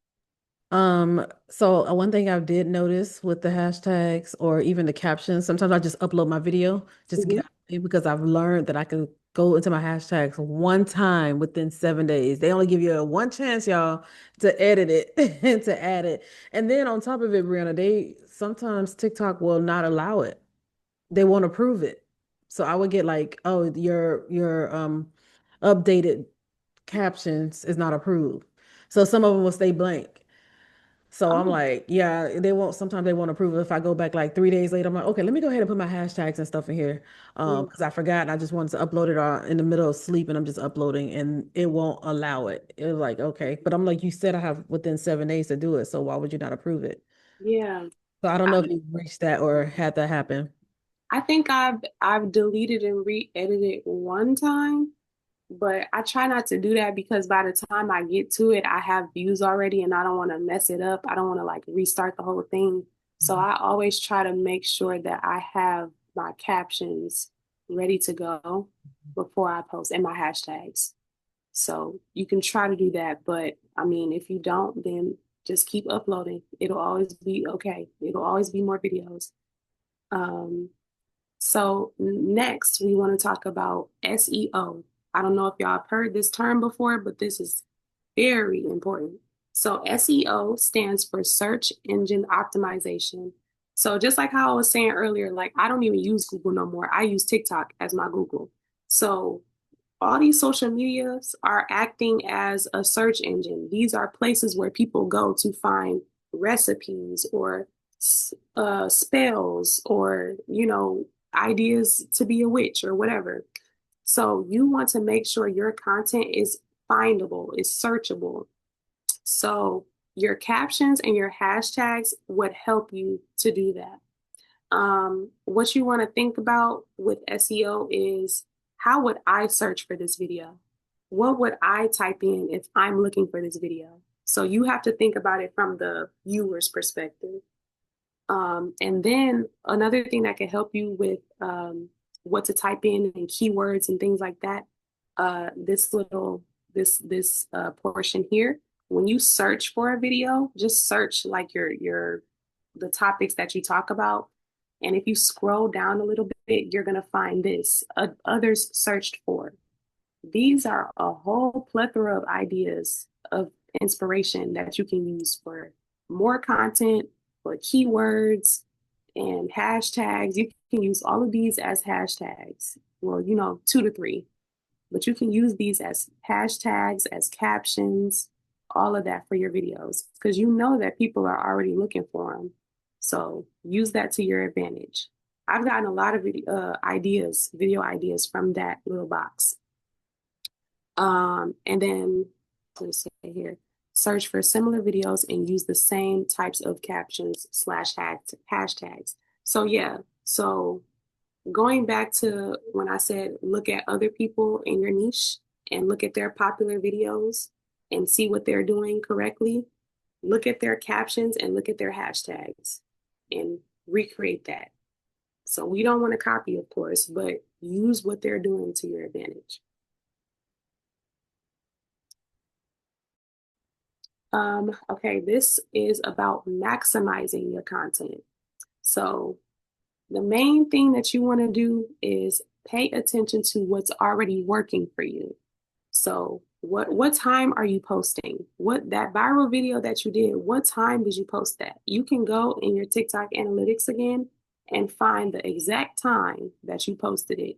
So one thing I did notice with the hashtags or even the captions, sometimes I just upload my video just to get Mhm. out there because I've learned that I can go into my hashtags one time within 7 days. They only give you a one chance, y'all, to edit it and to add it. And then on top of it, Brianna, they sometimes TikTok will not allow it. They won't approve it. So I would get like, oh, your updated captions is not approved. So some of them will stay blank. So I'm Oh, like, yeah, they won't, sometimes they won't approve it. If I go back like 3 days later, I'm like, okay, let me go ahead and put my hashtags and stuff in here. mm, Because I forgot and I just wanted to upload it in the middle of sleep and I'm just uploading and it won't allow it. It was like, okay. But I'm like, you said I have within 7 days to do it. So why would you not approve it? yeah. So I don't know if I, you reached that or had that happen. I think I've deleted and re-edited one time, but I try not to do that because by the time I get to it, I have views already and I don't want to mess it up. I don't want to like restart the whole thing. So Mhm. I always try to make sure that I have my captions ready to go before I post and my hashtags. So you can try to do that, but I mean, if you don't, then just keep uploading. It'll always be okay. It'll always be more videos. Um, so next, we want to talk about SEO. I don't know if y'all have heard this term before, but this is very important. So SEO stands for search engine optimization. So just like how I was saying earlier, like I don't even use Google no more. I use TikTok as my Google. So all these social medias are acting as a search engine. These are places where people go to find recipes or spells or, ideas to be a witch or whatever. So you want to make sure your content is findable, is searchable. So your captions and your hashtags would help you to do that. What you want to think about with SEO is how would I search for this video? What would I type in if I'm looking for this video? So you have to think about it from the viewer's perspective. And then another thing that can help you with what to type in and keywords and things like that. This little this portion here. When you search for a video, just search like your the topics that you talk about. And if you scroll down a little bit, you're gonna find this others searched for. These are a whole plethora of ideas of inspiration that you can use for more content, for keywords and hashtags. You can use all of these as hashtags. Well, 2 to 3, but you can use these as hashtags, as captions, all of that for your videos because you know that people are already looking for them. So use that to your advantage. I've gotten a lot of video ideas from that little box. And then let's say here, search for similar videos and use the same types of captions slash hashtags. So yeah, so going back to when I said look at other people in your niche and look at their popular videos and see what they're doing correctly, look at their captions and look at their hashtags and recreate that. So we don't want to copy, of course, but use what they're doing to your advantage. Okay, this is about maximizing your content. So the main thing that you want to do is pay attention to what's already working for you. So what time are you posting? What that viral video that you did, what time did you post that? You can go in your TikTok analytics again and find the exact time that you posted it.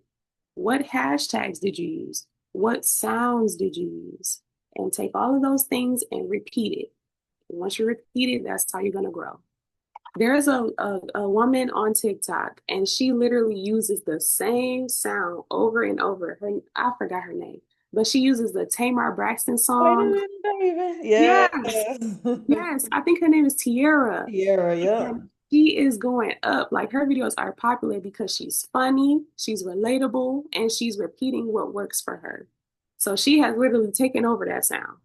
What hashtags did you use? What sounds did you use? And take all of those things and repeat it. And once you repeat it, that's how you're going to grow. There's a woman on TikTok, and she literally uses the same sound over and over. I forgot her name, but she uses the Tamar Braxton Wait a song. minute, baby. Yes. Yes, yes. I think her name is Tiara. Sierra, yep. And she is going up. Like her videos are popular because she's funny, she's relatable, and she's repeating what works for her. So she has literally taken over that sound.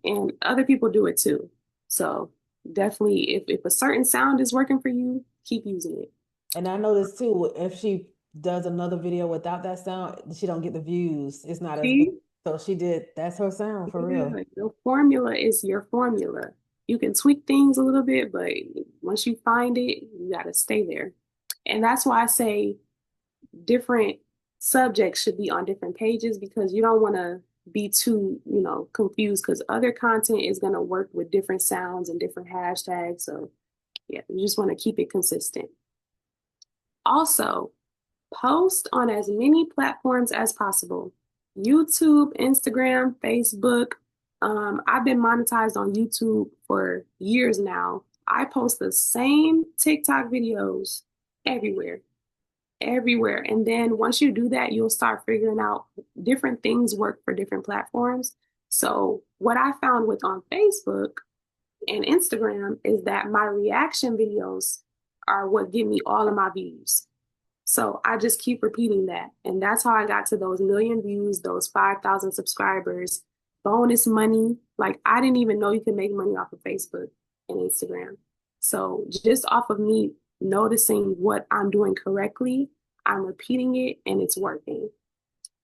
And other people do it too. So definitely if a certain sound is working for you, keep using it. And I noticed too, if she does another video without that sound, she don't get the views. It's not as big. See? So she did, that's her sound for real. Yeah, your formula is your formula. You can tweak things a little bit, but once you find it, you got to stay there. And that's why I say different subjects should be on different pages because you don't want to be too, confused because other content is going to work with different sounds and different hashtags. So, yeah, you just want to keep it consistent. Also, post on as many platforms as possible. YouTube, Instagram, Facebook. I've been monetized on YouTube for years now. I post the same TikTok videos everywhere, everywhere. And then once you do that, you'll start figuring out different things work for different platforms. So what I found with on Facebook and Instagram is that my reaction videos are what give me all of my views. So I just keep repeating that. And that's how I got to those million views, those 5,000 subscribers, bonus money. Like I didn't even know you can make money off of Facebook and Instagram. So just off of me noticing what I'm doing correctly, I'm repeating it and it's working.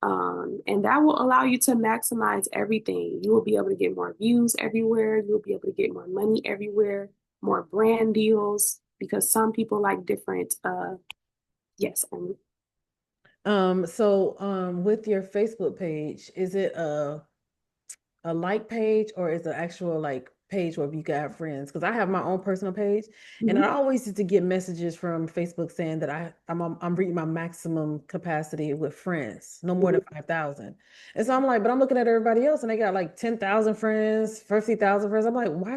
And that will allow you to maximize everything. You will be able to get more views everywhere. You'll be able to get more money everywhere, more brand deals, because some people like different, yes. With your Facebook page, is it a like page or is it actual like page where you can have friends? Because I have my own personal page, and I always used to get messages from Facebook saying that I'm reaching my maximum capacity with friends, no more than 5,000. And so I'm like, but I'm looking at everybody else, and they got like 10,000 friends, 50,000 friends. I'm like, why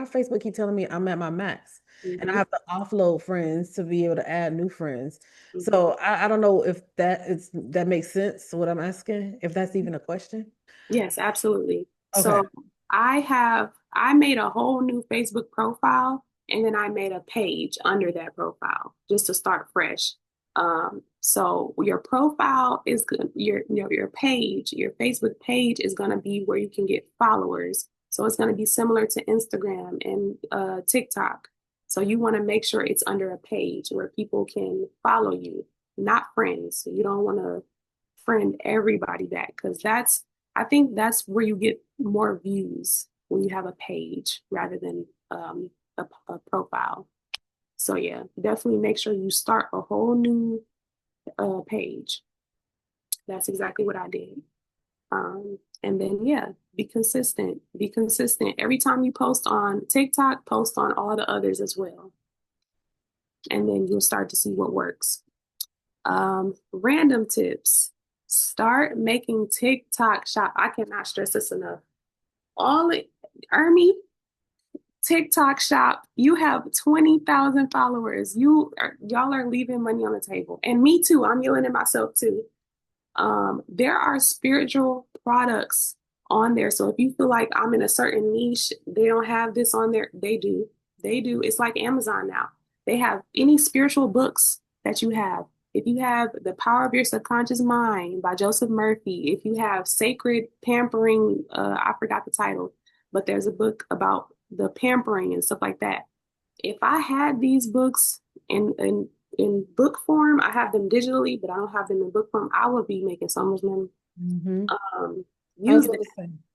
Facebook keep telling me I'm at my max? And I have to offload friends to be able to add new friends. So I don't know if that makes sense. What I'm asking, if that's even a question. Yes, absolutely. Okay. So I made a whole new Facebook profile and then I made a page under that profile just to start fresh. So your profile is good. Your page, your Facebook page is going to be where you can get followers. So it's going to be similar to Instagram and TikTok. So you want to make sure it's under a page where people can follow you, not friends. So you don't want to friend everybody back because I think that's where you get more views when you have a page rather than a profile. So yeah, definitely make sure you start a whole new page. That's exactly what I did. And then yeah, be consistent. Be consistent. Every time you post on TikTok, post on all the others as well. And then you'll start to see what works. Random tips. Start making TikTok shop. I cannot stress this enough. Ermi, TikTok shop. You have 20,000 followers. Y'all are leaving money on the table. And me too. I'm yelling at myself too. There are spiritual products on there. So if you feel like I'm in a certain niche, they don't have this on there. They do. They do. It's like Amazon now. They have any spiritual books that you have. If you have The Power of Your Subconscious Mind by Joseph Murphy, if you have Sacred Pampering, I forgot the title, but there's a book about the pampering and stuff like that. If I had these books in book form, I have them digitally, but I don't have them in book form, I would be making so much money.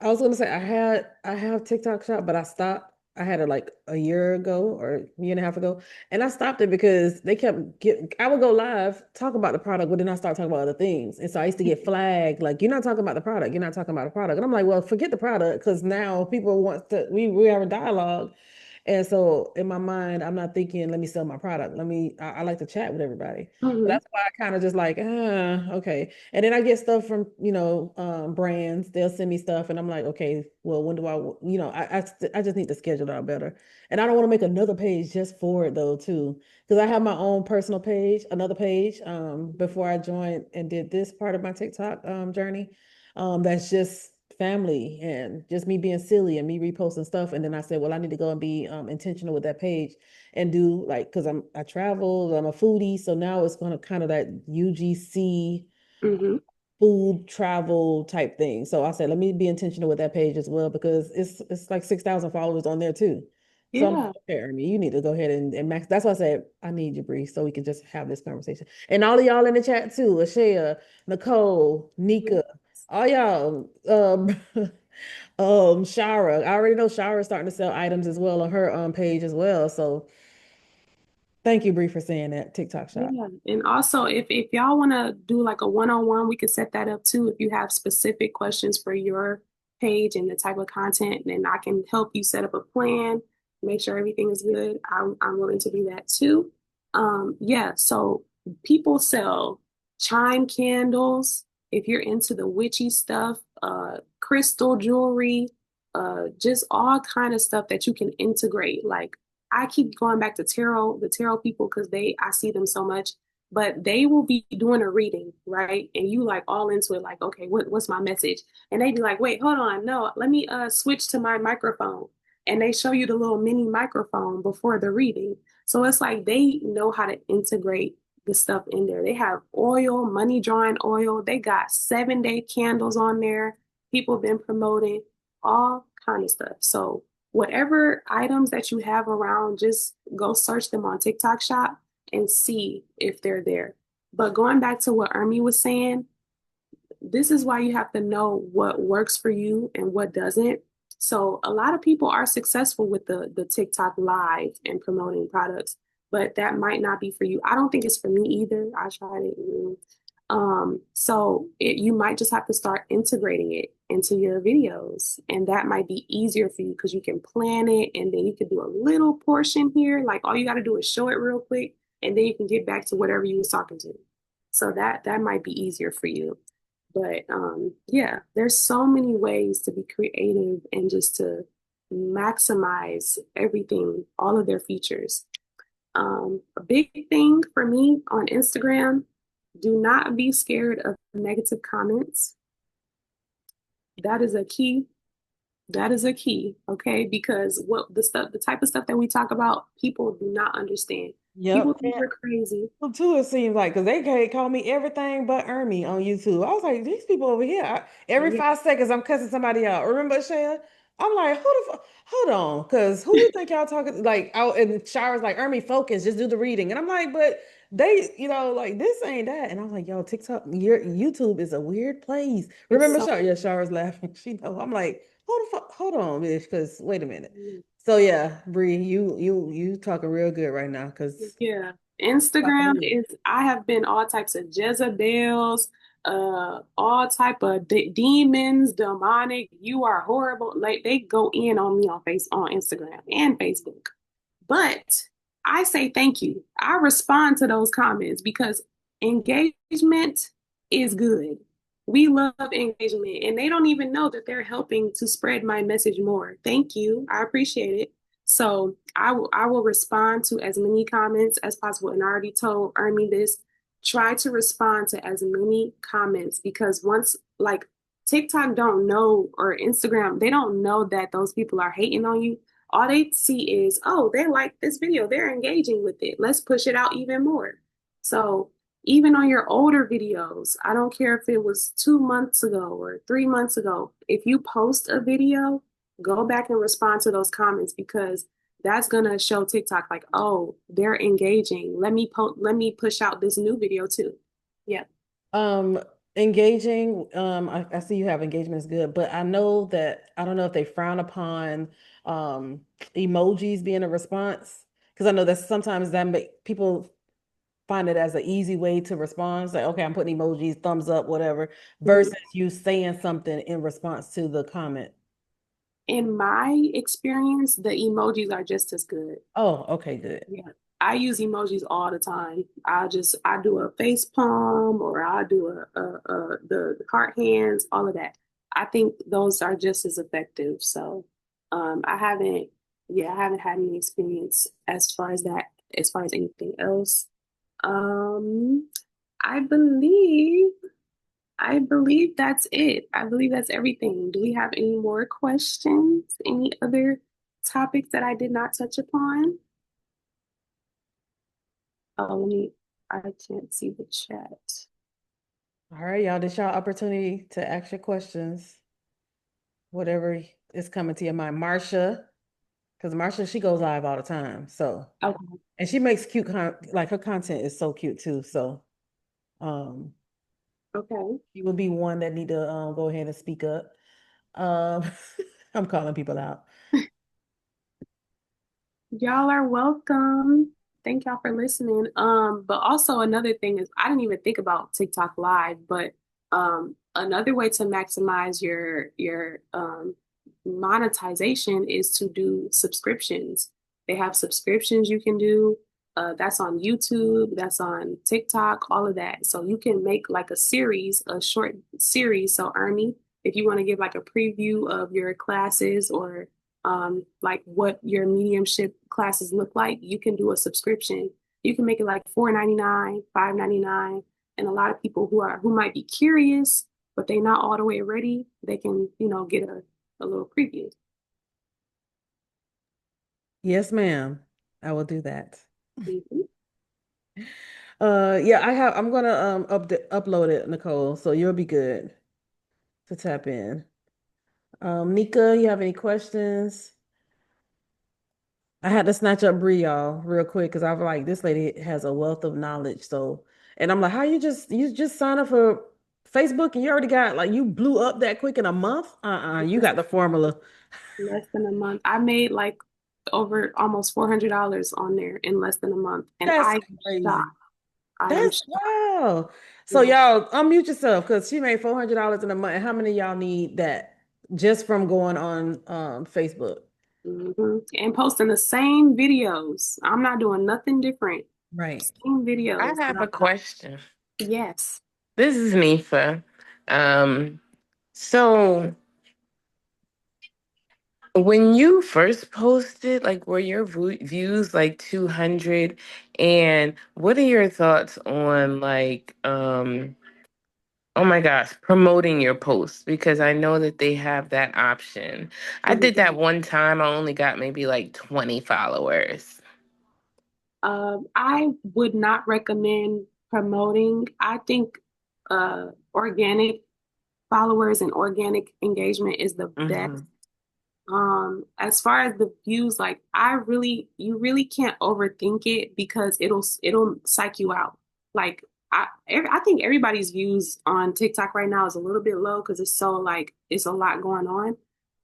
I was gonna say I have TikTok shop, but I stopped. I had it like a year ago or a year and a half ago, and I stopped it because they kept getting. I would go live, talk about the product, but then I start talking about other things, and so I used to get flagged like, "You're not talking about the product. You're not talking about the product," and I'm like, "Well, forget the product because now people want to. We have a dialogue." And so in my mind, I'm not thinking, let me sell my product. I like to chat with everybody. So that's why I kind of just like, okay. And then I get stuff from, brands. They'll send me stuff and I'm like, okay, well, when do I just need to schedule it out better. And I don't want to make another page just for it though, too. Because I have my own personal page, another page, before I joined and did this part of my TikTok journey. That's just family and just me being silly and me reposting stuff. And then I said, well, I need to go and be intentional with that page and do like, because I travel, I'm a foodie. So now it's going to kind of that UGC Hmm. food travel type thing. So I said, let me be intentional with that page as well because it's like 6,000 followers on there too. So I'm like, Yeah. okay, Ernie, you need to go ahead and max. That's why I said I need you, Bree, so we can just have this conversation. And all of y'all in the chat too, Ashea, Nicole, Nika, all y'all, Shara. I already know Shara's starting to sell items as well on her page as well. So thank you, Bree, for saying that. TikTok shop. Yeah. And also if y'all want to do like a one-on-one, we could set that up too. If you have specific questions for your page and the type of content, then I can help you set up a plan, make sure everything is good. I'm willing to do that too. Yeah, so people sell chime candles if you're into the witchy stuff, crystal jewelry, just all kind of stuff that you can integrate. Like I keep going back to the tarot people, because I see them so much, but they will be doing a reading, right? And you like all into it, like, okay, what's my message? And they be like, wait, hold on, no, let me switch to my microphone. And they show you the little mini microphone before the reading. So it's like they know how to integrate the stuff in there. They have oil, money drawing oil. They got 7-day candles on there. People have been promoting all kind of stuff. So whatever items that you have around, just go search them on TikTok Shop and see if they're there. But going back to what Ermi was saying, this is why you have to know what works for you and what doesn't. So a lot of people are successful with the TikTok live and promoting products, but that might not be for you. I don't think it's for me either. I tried it. You might just have to start integrating it into your videos, and that might be easier for you because you can plan it, and then you can do a little portion here. Like all you got to do is show it real quick, and then you can get back to whatever you was talking to. So that might be easier for you. But yeah, there's so many ways to be creative and just to maximize everything, all of their features. A big thing for me on Instagram, do not be scared of negative comments. That is a key. That is a key, okay? Because the type of stuff that we talk about, people do not understand. People Yep. think we're crazy. Well, too, it seems like because they can't call me everything but Ermi on YouTube. I was like, these people over here, every Yeah, 5 seconds I'm cussing somebody out. Remember, Shaya? I'm like, hold on, because who you think y'all talking like out and Shara's like, Ermi, focus, just do the reading. And I'm like, but they, like this ain't that. And I was like, yo, TikTok, your YouTube is a weird place. it's Remember, so. Shara? Yeah, Shara's laughing. She know. I'm like, hold on, bitch, because wait a minute. So yeah, Bree, you talking real good right now, because Yeah. Instagram is, I have been all types of Jezebels, all type of demons, demonic, you are horrible. Like they go in on me on Instagram and Facebook. But I say thank you. I respond to those comments because engagement is good. We love engagement, and they don't even know that they're helping to spread my message more. Thank you. I appreciate it. So I will respond to as many comments as possible. And I already told Ernie this. Try to respond to as many comments, because once, like, TikTok don't know, or Instagram, they don't know that those people are hating on you. All they see is, oh, they like this video, they're engaging with it, let's push it out even more. So even on your older videos, I don't care if it was 2 months ago or 3 months ago, if you post a video, go back and respond to those comments, because that's gonna show TikTok like, oh, they're engaging, let me push out this new video too. Yeah. Um, engaging, I see you have engagement is good, but I know that I don't know if they frown upon emojis being a response, because I know that sometimes that make people find it as an easy way to respond. It's like, okay, I'm putting emojis, thumbs up, whatever, Mhm. versus you saying something in response to the comment. In my experience, the emojis are just as good. Oh, okay, good. Yeah, I use emojis all the time. I do a face palm, or I'll do the heart hands, all of that. I think those are just as effective. So, I haven't, yeah, I haven't had any experience as far as that, as far as anything else. Um, I believe I believe that's it. I believe that's everything. Do we have any more questions? Any other topics that I did not touch upon? Oh, I can't see the chat. All right, y'all, this y'all opportunity to ask your questions. Whatever is coming to your mind. Marsha, because Marsha, she goes live all the time. So, Okay. and she makes cute like her content is so cute too. So, Okay. she would be one that need to go ahead and speak up. Um, I'm calling people out. Y'all are welcome. Thank y'all for listening. But also another thing is I didn't even think about TikTok Live, but another way to maximize your monetization is to do subscriptions. They have subscriptions you can do. That's on YouTube, that's on TikTok, all of that. So you can make like a series, a short series. So Ernie, if you want to give like a preview of your classes or like what your mediumship classes look like, you can do a subscription. You can make it like $4.99, $5.99. And a lot of people who might be curious, but they're not all the way ready, they can, get a little preview. Yes, ma'am. I will do that. Mhm. Yeah, I'm gonna upload it, Nicole, so you'll be good to tap in. Nika, you have any questions? I had to snatch up Bree, y'all, real quick because I was like, this lady has a wealth of knowledge. So, and I'm like, how you just sign up for Facebook and you already got like you blew up that quick in a month? You got the formula. Less than a month. I made like over almost $400 on there in less than a month. And That's I am shocked. crazy. I am That's shocked. wow. So Yeah. y'all unmute yourself because she made $400 in a month. And how many of y'all need that just from going on Facebook? And posting the same videos. I'm not doing nothing different. Right. Same I videos. have a question. Yes. This is Nifa. So when you first posted, like, were your views like 200? And what are your thoughts on like, oh my gosh, promoting your posts? Because I know that they have that option. I Mhm. did that one time. I only got maybe like 20 followers. I would not recommend promoting. I think organic followers and organic engagement is the best. Mm-hmm. As far as the views, like you really can't overthink it because it'll psych you out. Like I think everybody's views on TikTok right now is a little bit low because it's so like it's a lot going on.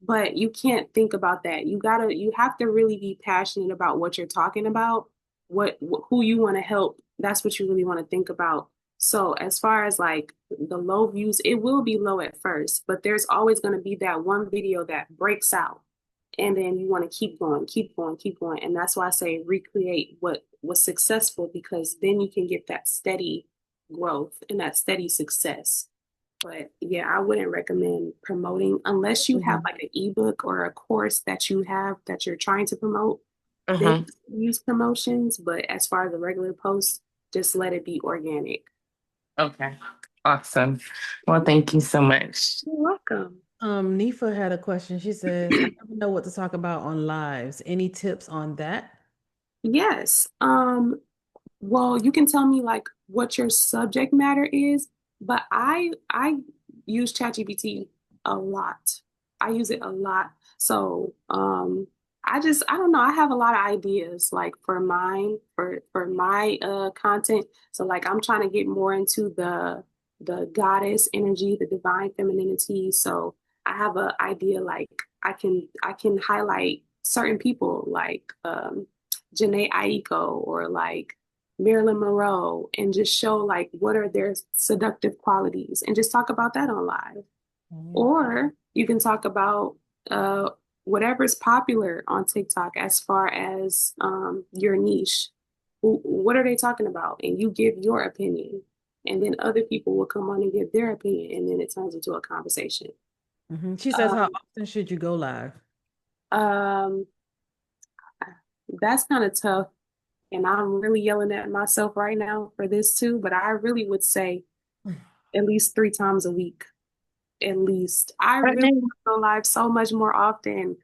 But you can't think about that. You have to really be passionate about what you're talking about, who you want to help. That's what you really want to think about. So as far as like the low views, it will be low at first, but there's always going to be that one video that breaks out. And then you want to keep going, keep going, keep going. And that's why I say recreate what was successful because then you can get that steady growth and that steady success. But yeah, I wouldn't recommend promoting unless you have Mhm. like an ebook or a course that you have that you're trying to promote. Then Uh-huh. use promotions. But as far as a regular post, just let it be organic. Okay. Awesome. Well, thank you so much. You're welcome. Nifa had a question. She says, I never know what to talk about on lives. Any tips on that? Yes. Well, you can tell me like what your subject matter is, but I use ChatGPT a lot. I use it a lot. So, I don't know, I have a lot of ideas like for mine for my content. So like I'm trying to get more into the goddess energy, the divine femininity. So I have an idea like I can highlight certain people like Janae Aiko or like Marilyn Monroe and just show like what are their seductive qualities and just talk about that on live. Mhm. Or you can talk about uh, whatever's popular on TikTok as far as your niche. What are they talking about? And you give your opinion. And then other people will come on and give their opinion. And then it turns into a conversation. She says, how Um, often should you go live? um, that's kind of tough. And I'm really yelling at myself right now for this too. But I really would say at least 3 times a week. At least. I But really now, want to go live so much more often.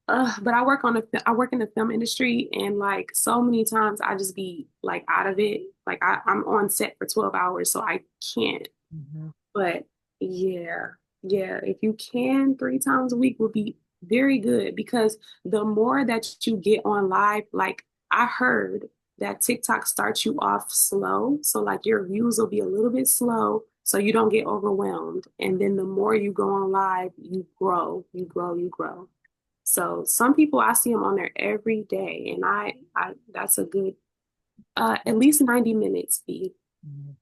But I work in the film industry, and like so many times I just be like out of it. Like I'm on set for 12 hours, so I can't. Mhm. But yeah, yeah, if you can, 3 times a week would be very good because the more that you get on live, like I heard that TikTok starts you off slow. So like your views will be a little bit slow so you don't get overwhelmed. And then the more you go on live, you grow, you grow, you grow. So some people I see them on there every day, and I that's a good at least 90 minutes, be Mhm.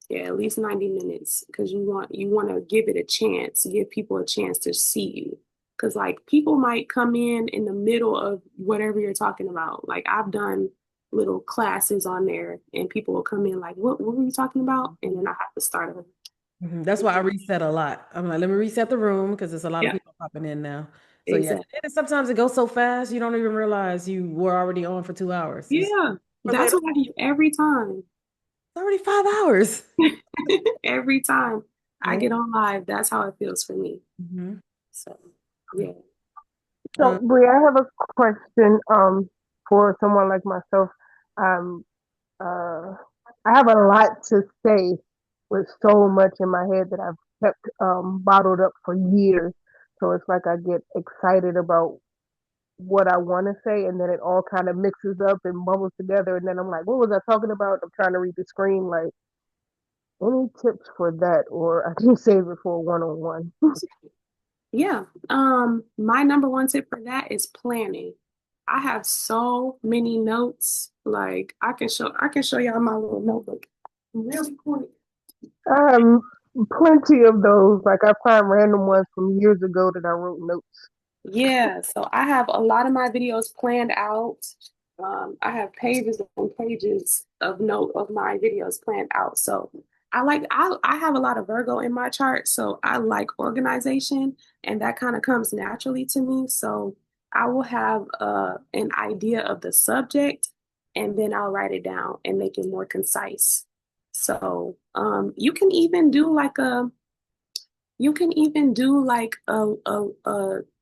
yeah, at least 90 minutes because you want to give it a chance, give people a chance to see you. Because like people might come in the middle of whatever you're talking about. Like I've done little classes on there and people will come in like, what were you talking about? And then I have to start over. Mhm. That's why I reset a lot. I'm like, let me reset the room because there's a lot of Yeah, people popping in now. So yeah, exactly. and sometimes it goes so fast you don't even realize you were already on for 2 hours. You Yeah, hours that's later, what happens every time. it's already 5 hours. Every time I Yeah. get on live, that's how it feels for me. Mhm. So yeah. Uh, So, Brie, I have a question for someone like myself. Um, uh, I have a lot to say with so much in my head that I've kept bottled up for years. So it's like I get excited about what I want to say, and then it all kind of mixes up and bubbles together, and then I'm like, what was I talking about? I'm trying to read the screen. Like, any tips for that, or I can save it for a one-on-one. Yeah. My number one tip for that is planning. I have so many notes. Like I can show y'all my little notebook really quick. I have plenty of those. Like I find random ones from years ago that I wrote notes. Yeah, so I have a lot of my videos planned out. I have pages and pages of note of my videos planned out. So I have a lot of Virgo in my chart, so I like organization, and that kind of comes naturally to me. So I will have an idea of the subject, and then I'll write it down and make it more concise. So you can even do like a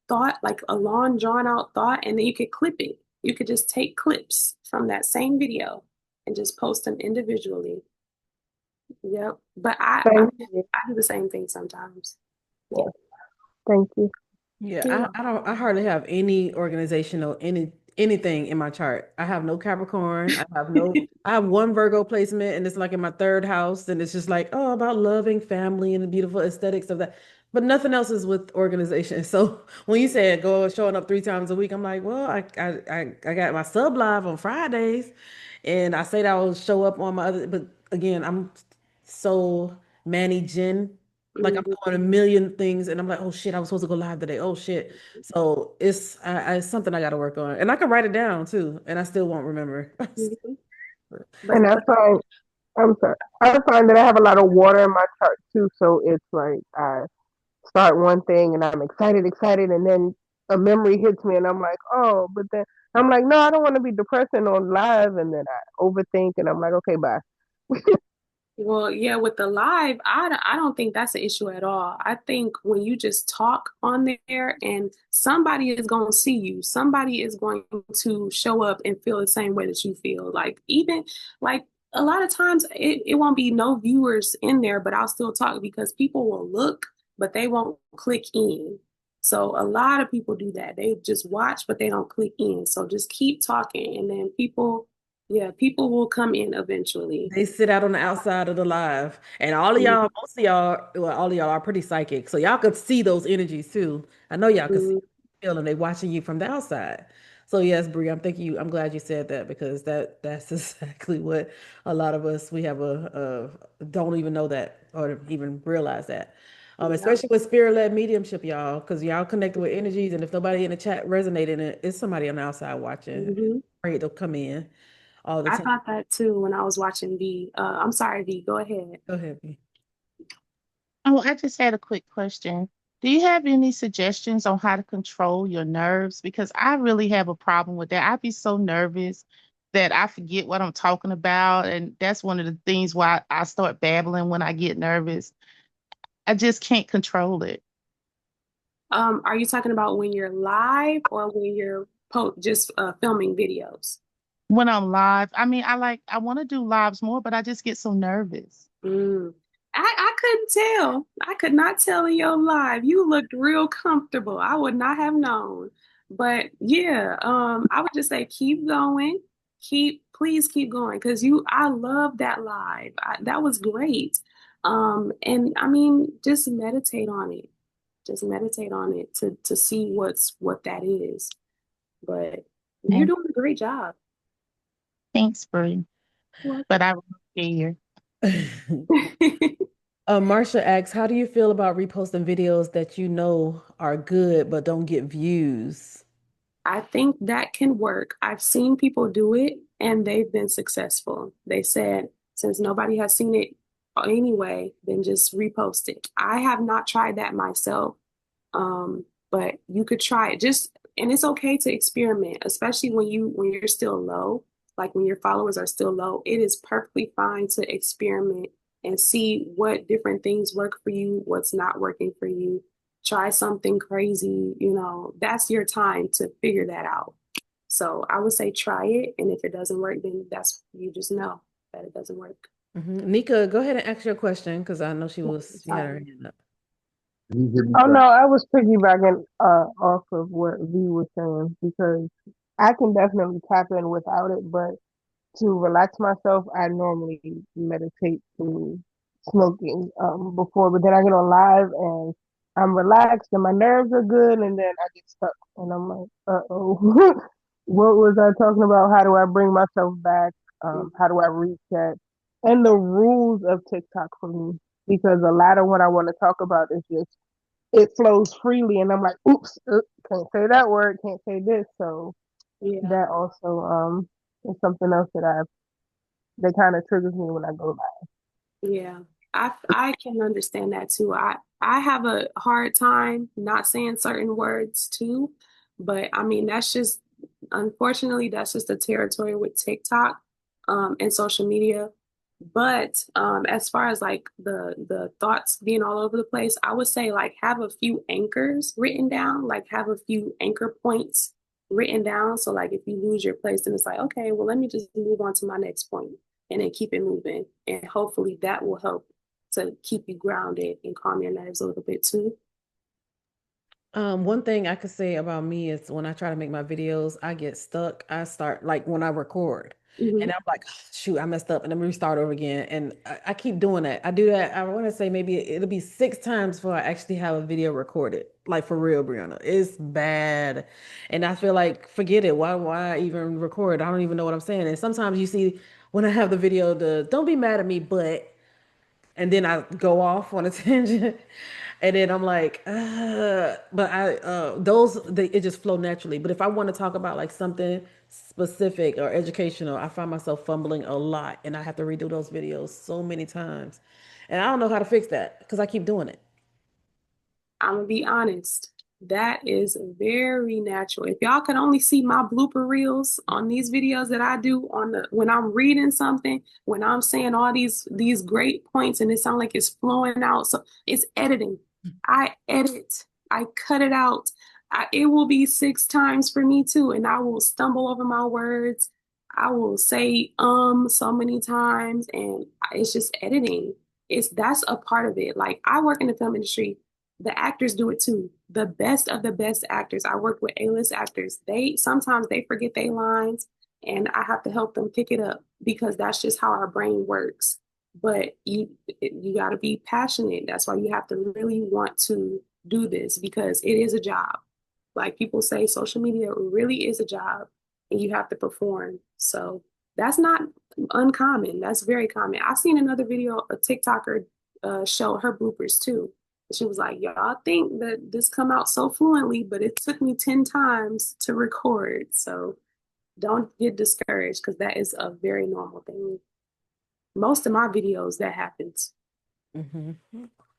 thought, like a long drawn out thought, and then you could clip it. You could just take clips from that same video and just post them individually. Yep. But I Thank mean, you. I do the same thing sometimes. Yeah, thank you. Yeah, Yeah. I hardly have any organizational anything in my chart. I have no Capricorn. I have one Virgo placement and it's like in my third house and it's just like, oh, about loving family and the beautiful aesthetics of that. But nothing else is with organization. So when you said go showing up 3 times a week, I'm like, well, I got my sub live on Fridays and I say that I will show up on my other, but again, I'm so managing. Like I'm Mhm. doing a million things, and I'm like, oh shit, I was supposed to go live today. Oh shit. So it's something I got to work on, and I can write it down too, and I still won't remember. Mhm. And But I'm sorry, I find that I have a lot of water in my chart too. So it's like I start one thing and I'm excited, and then a memory hits me, and I'm like, oh, but then I'm like, no, I don't want to be depressing on live, and then I overthink, and I'm like, okay, bye. well, yeah, with the live, I don't think that's an issue at all. I think when you just talk on there and somebody is going to see you, somebody is going to show up and feel the same way that you feel. Like, even like a lot of times it won't be no viewers in there, but I'll still talk because people will look, but they won't click in. So a lot of people do that. They just watch, but they don't click in. So just keep talking, and then yeah, people will come in eventually. They sit out on the outside of the live, and all of y'all, most of y'all, well, all of y'all are pretty psychic, so y'all could see those energies too. I know y'all could see, Mhm. feel, and they watching you from the outside. So yes, Brie, I'm glad you said that because that's exactly what a lot of us we have a don't even know that or even realize that. Yep. Especially with spirit-led mediumship, y'all, because y'all connected with energies, and if nobody in the chat resonating it, it's somebody on the outside watching. Mhm. Afraid they'll come in all the I time. thought that too when I was watching V. I'm sorry, V. Go ahead. Go ahead, B. oh, I just had a quick question. Do you have any suggestions on how to control your nerves? Because I really have a problem with that. I'd be so nervous that I forget what I'm talking about. And that's one of the things why I start babbling when I get nervous. I just can't control it. Are you talking about when you're live or when you're just filming videos? When I'm live, I mean, I want to do lives more, but I just get so nervous. Mm. I couldn't tell. I could not tell in your live. You looked real comfortable. I would not have known. But yeah, I would just say keep going. Please keep going because I love that live. That was great. And I mean, just meditate on it. Just meditate on it to see what that is. But you're And doing a great job. thanks, Bree. Well, But I was scared. Marsha asks, how do you feel about reposting videos that you know are good but don't get views? I think that can work. I've seen people do it and they've been successful. They said, since nobody has seen it anyway, then just repost it. I have not tried that myself, but you could try it. And it's okay to experiment, especially when you're still low, like when your followers are still low. It is perfectly fine to experiment and see what different things work for you, what's not working for you. Try something crazy, that's your time to figure that out. So I would say try it, and if it doesn't work, then you just know that it doesn't work. Nika, go ahead and ask your question because I know she had her hand up. Oh no, I was piggybacking off of what V was saying because I can definitely tap in without it, but to relax myself, I normally meditate through smoking before, but then I get on live and I'm relaxed and my nerves are good, and then I get stuck and I'm like, uh-oh, what was I talking about? How do I bring myself back? How do I reset? And the rules of TikTok for me, because a lot of what I want to talk about is just it flows freely, and I'm like, oops, can't say that word, can't say this. So Yeah, that also is something else that kind of triggers me when I go live. yeah. I can understand that too. I have a hard time not saying certain words too, but I mean unfortunately that's just the territory with TikTok and social media. But as far as like the thoughts being all over the place, I would say like have a few anchors written down, like have a few anchor points written down. So like if you lose your place, then it's like, okay, well, let me just move on to my next point and then keep it moving. And hopefully that will help to keep you grounded and calm your nerves a little bit too. One thing I could say about me is when I try to make my videos, I get stuck. I start like when I record and Hmm. I'm like, "Oh, shoot, I messed up and then we restart over again." And I keep doing that. I do that. I want to say maybe it'll be 6 times before I actually have a video recorded. Like for real, Brianna. It's bad. And I feel like, forget it. Why even record? I don't even know what I'm saying. And sometimes you see when I have the video, don't be mad at me, but and then I go off on a tangent, and then I'm like, but it just flow naturally. But if I want to talk about like something specific or educational, I find myself fumbling a lot, and I have to redo those videos so many times, and I don't know how to fix that because I keep doing it. I'm gonna be honest. That is very natural. If y'all could only see my blooper reels on these videos that I do when I'm reading something, when I'm saying all these great points and it sounds like it's flowing out. So it's editing. I edit. I cut it out. It will be 6 times for me too, and I will stumble over my words. I will say so many times, and it's just editing. That's a part of it. Like I work in the film industry, the actors do it too. The best of the best actors. I work with A-list actors. They sometimes they forget their lines and I have to help them pick it up because that's just how our brain works. But you got to be passionate. That's why you have to really want to do this because it is a job. Like people say, social media really is a job and you have to perform. So that's not uncommon. That's very common. I seen another video, a TikToker show her bloopers too. She was like, y'all think that this come out so fluently, but it took me 10 times to record. So don't get discouraged because that is a very normal thing. Most of my videos, that happens. Hmm.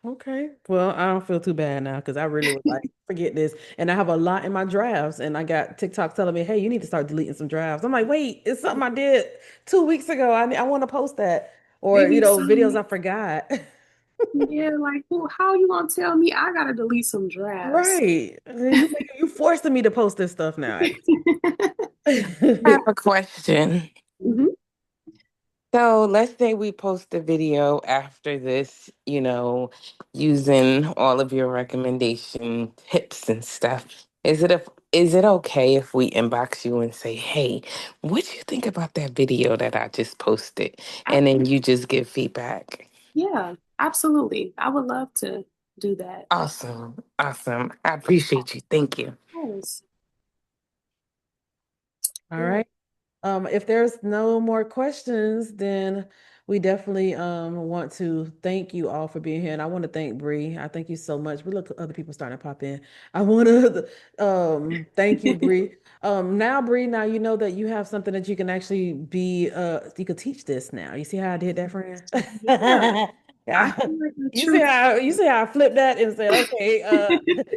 Okay. Well, I don't feel too bad now because I really was like, forget this. And I have a lot in my drafts, and I got TikTok telling me, hey, you need to start deleting some drafts. I'm like, wait, it's something I did 2 weeks ago. I want to post that. Or, Maybe videos I some forgot. Yeah, like, who, how you gonna tell me I gotta delete some drafts? Right. You forcing me to post this stuff now. I have a question. Mhm. So let's say we post a video after this, using all of your recommendation tips and stuff. Is it okay if we inbox you and say, "Hey, what do you think about that video that I just posted?" And then you just give feedback. Yeah, absolutely. I would love to do that. Awesome. Awesome. I appreciate you. Thank you. Yes. All Yeah. right. If there's no more questions, then we definitely want to thank you all for being here. And I want to thank Bree. I thank you so much. We look other people starting to pop in. I want to thank you, Bree. Now, Bree, now you know that you have something that you can actually be you could teach this now. You see how I did that, friend? Yeah. I Yeah. feel like the You see truth. how I flipped that and said, okay,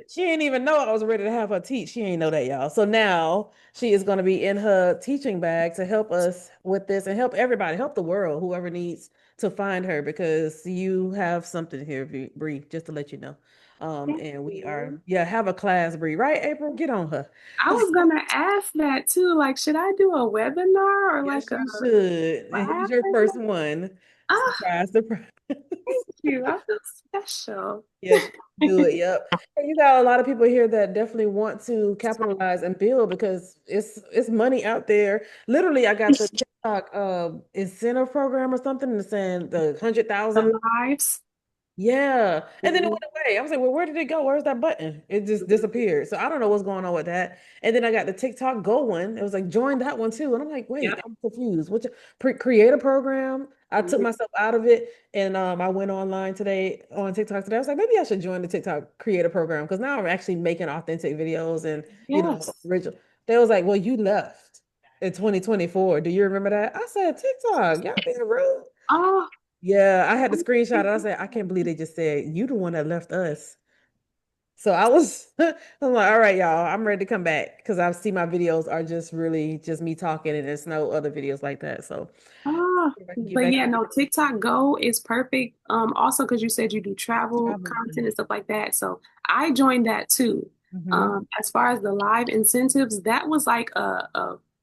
she didn't even know I was ready to have her teach. She ain't know that, y'all. So now she is going to be in her teaching bag to help us with this and help everybody, help the world, whoever needs to find her, because you have something here, Bree, just to let you know. Thank And we you. are, yeah, have a class, Bree, right, April? Get on her. I was gonna ask that too. Like, should I do a webinar or Yes, like a you should. And here's class your or first something? one. Ah, Surprise, surprise. thank you. I feel special. Yes, do it. Yep. And you got a lot of people here that definitely want to capitalize and build because it's money out there. Literally, I got the TikTok incentive program or something that's saying the The 100,000. lives. Yeah. And then it Mhm. went away. I was like, well, where did it go? Where's that button? It just disappeared. So I don't know what's going on with that. And then I got the TikTok Go one. It was like, join that one too. And I'm like, wait, Yep. I'm confused. What create a program? I took Mhm. myself out of it and I went online today on TikTok today. I was like, maybe I should join the TikTok creator program because now I'm actually making authentic videos and Yes. original. They was like, well, you left in 2024. Do you remember that? I said, TikTok, y'all being rude. Oh, Yeah, I had the screenshot. And I said, I can't believe they just said you the one that left us. So I was, I'm like, all right, y'all, I'm ready to come back because I see my videos are just really just me talking, and there's no other videos like that. So ah. if I can get But back yeah, no, TikTok Go is perfect. Also, because you said you do travel traveling. content and stuff like that. So I joined that too. Mm-hmm. As far as the live incentives, that was like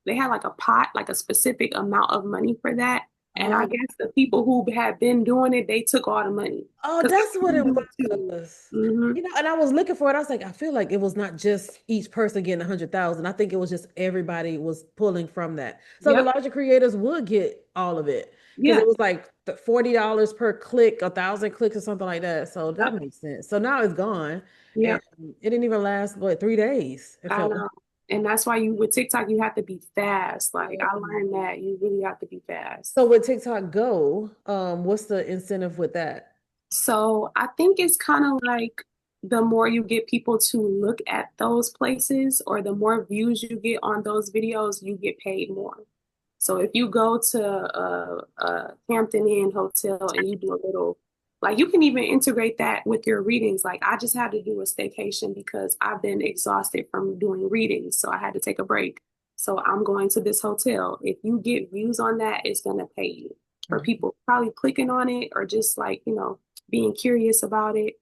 they had like a pot, like a specific amount of money for that. And I Oh, guess the people who had been doing it, they took all the money. oh, Because that's what it do it too. was. Hmm. And I was looking for it. I was like, I feel like it was not just each person getting 100,000. I think it was just everybody was pulling from that. So the Yep. larger creators would get all of it because Yeah. it was like $40 per click, 1,000 clicks or something like that. So that Yep. makes sense. So now it's gone, and Yep. it didn't even last what 3 days. It I felt like. know. And that's why you with TikTok, you have to be fast. Like Yeah. I learned that you really have to be fast. So with TikTok Go, what's the incentive with that? So I think it's kind of like the more you get people to look at those places or the more views you get on those videos, you get paid more. So if you go to a Hampton Inn hotel and you do a little, like you can even integrate that with your readings. Like I just had to do a staycation because I've been exhausted from doing readings, so I had to take a break. So I'm going to this hotel. If you get views on that, it's gonna pay you. For Mhm. people probably clicking on it or just like, being curious about it.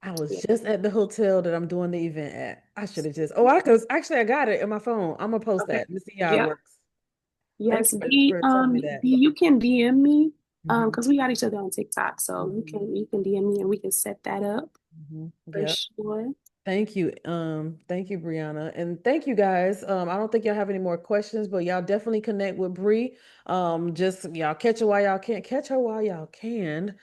I was Yeah. just at the hotel that I'm doing the event at. I should have just. Oh, I could actually I got it in my phone. I'm gonna post Okay. that. Let's see how it Yep. works. Thank Yes. you B, for telling me that. B, you can DM me Mhm, because we got each other on TikTok, so mhm, you can DM me and we can set that up for Yep. sure. Thank you, Brianna. And thank you guys. I don't think y'all have any more questions, but y'all definitely connect with Bree. Just y'all catch her while y'all can, catch her while y'all can.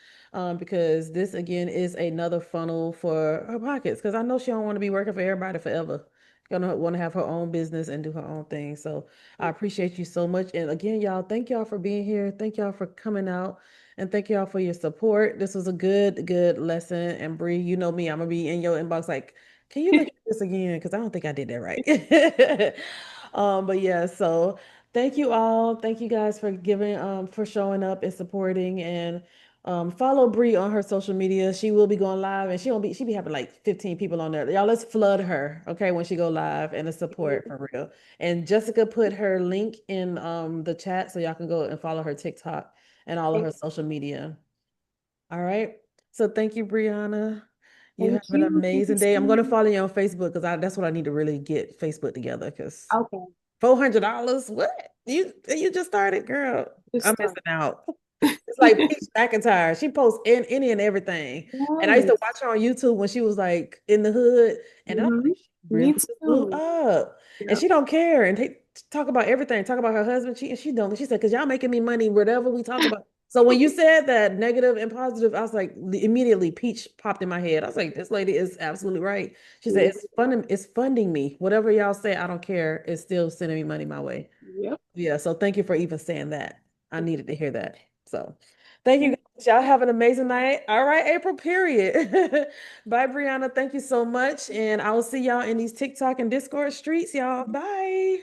Because this again is another funnel for her pockets. Because I know she don't want to be working for everybody forever. Gonna want to have her own business and do her own thing. So I appreciate you so much. And again, y'all, thank y'all for being here. Thank y'all for coming out. And thank y'all for your support. This was a good lesson. And Bree, you know me, I'm gonna be in your inbox like, can you look at this again? Because I don't think I did that right. But yeah, so thank you all. Thank you guys for giving for showing up and supporting and follow Bree on her social media. She will be going live and she be having like 15 people on there. Y'all, let's flood her, okay, when she go live and the support for real. And Jessica put her link in the chat so y'all can go and follow her TikTok and all of her social media. All right. So thank you, Brianna. You Thank have an you. Thank you amazing so day. I'm gonna much. follow you on Facebook because that's what I need to really get Facebook together. Because Okay, $400, what? You just started, girl. just I'm start. missing out. It's like Peach McIntyre. She posts any and everything. And I used to Yes. watch her on YouTube when she was like in the hood. And then I'm Hmm. like, she Me really just blew too. up. And Yep. she don't care. And talk about everything. Talk about her husband. She don't. She said, because y'all making me money, whatever we talk about. So when you said that negative and positive, I was like, immediately Peach popped in my head. I was like, this lady is absolutely right. She said, it's funding me. Whatever y'all say, I don't care. It's still sending me money my way. Yep. Yeah, so thank you for even saying that. I needed to hear that. So thank you guys. Y'all have an amazing night. All right, April, period. Bye, Brianna. Thank you so much. And I will see y'all in these TikTok and Discord streets, y'all. Bye.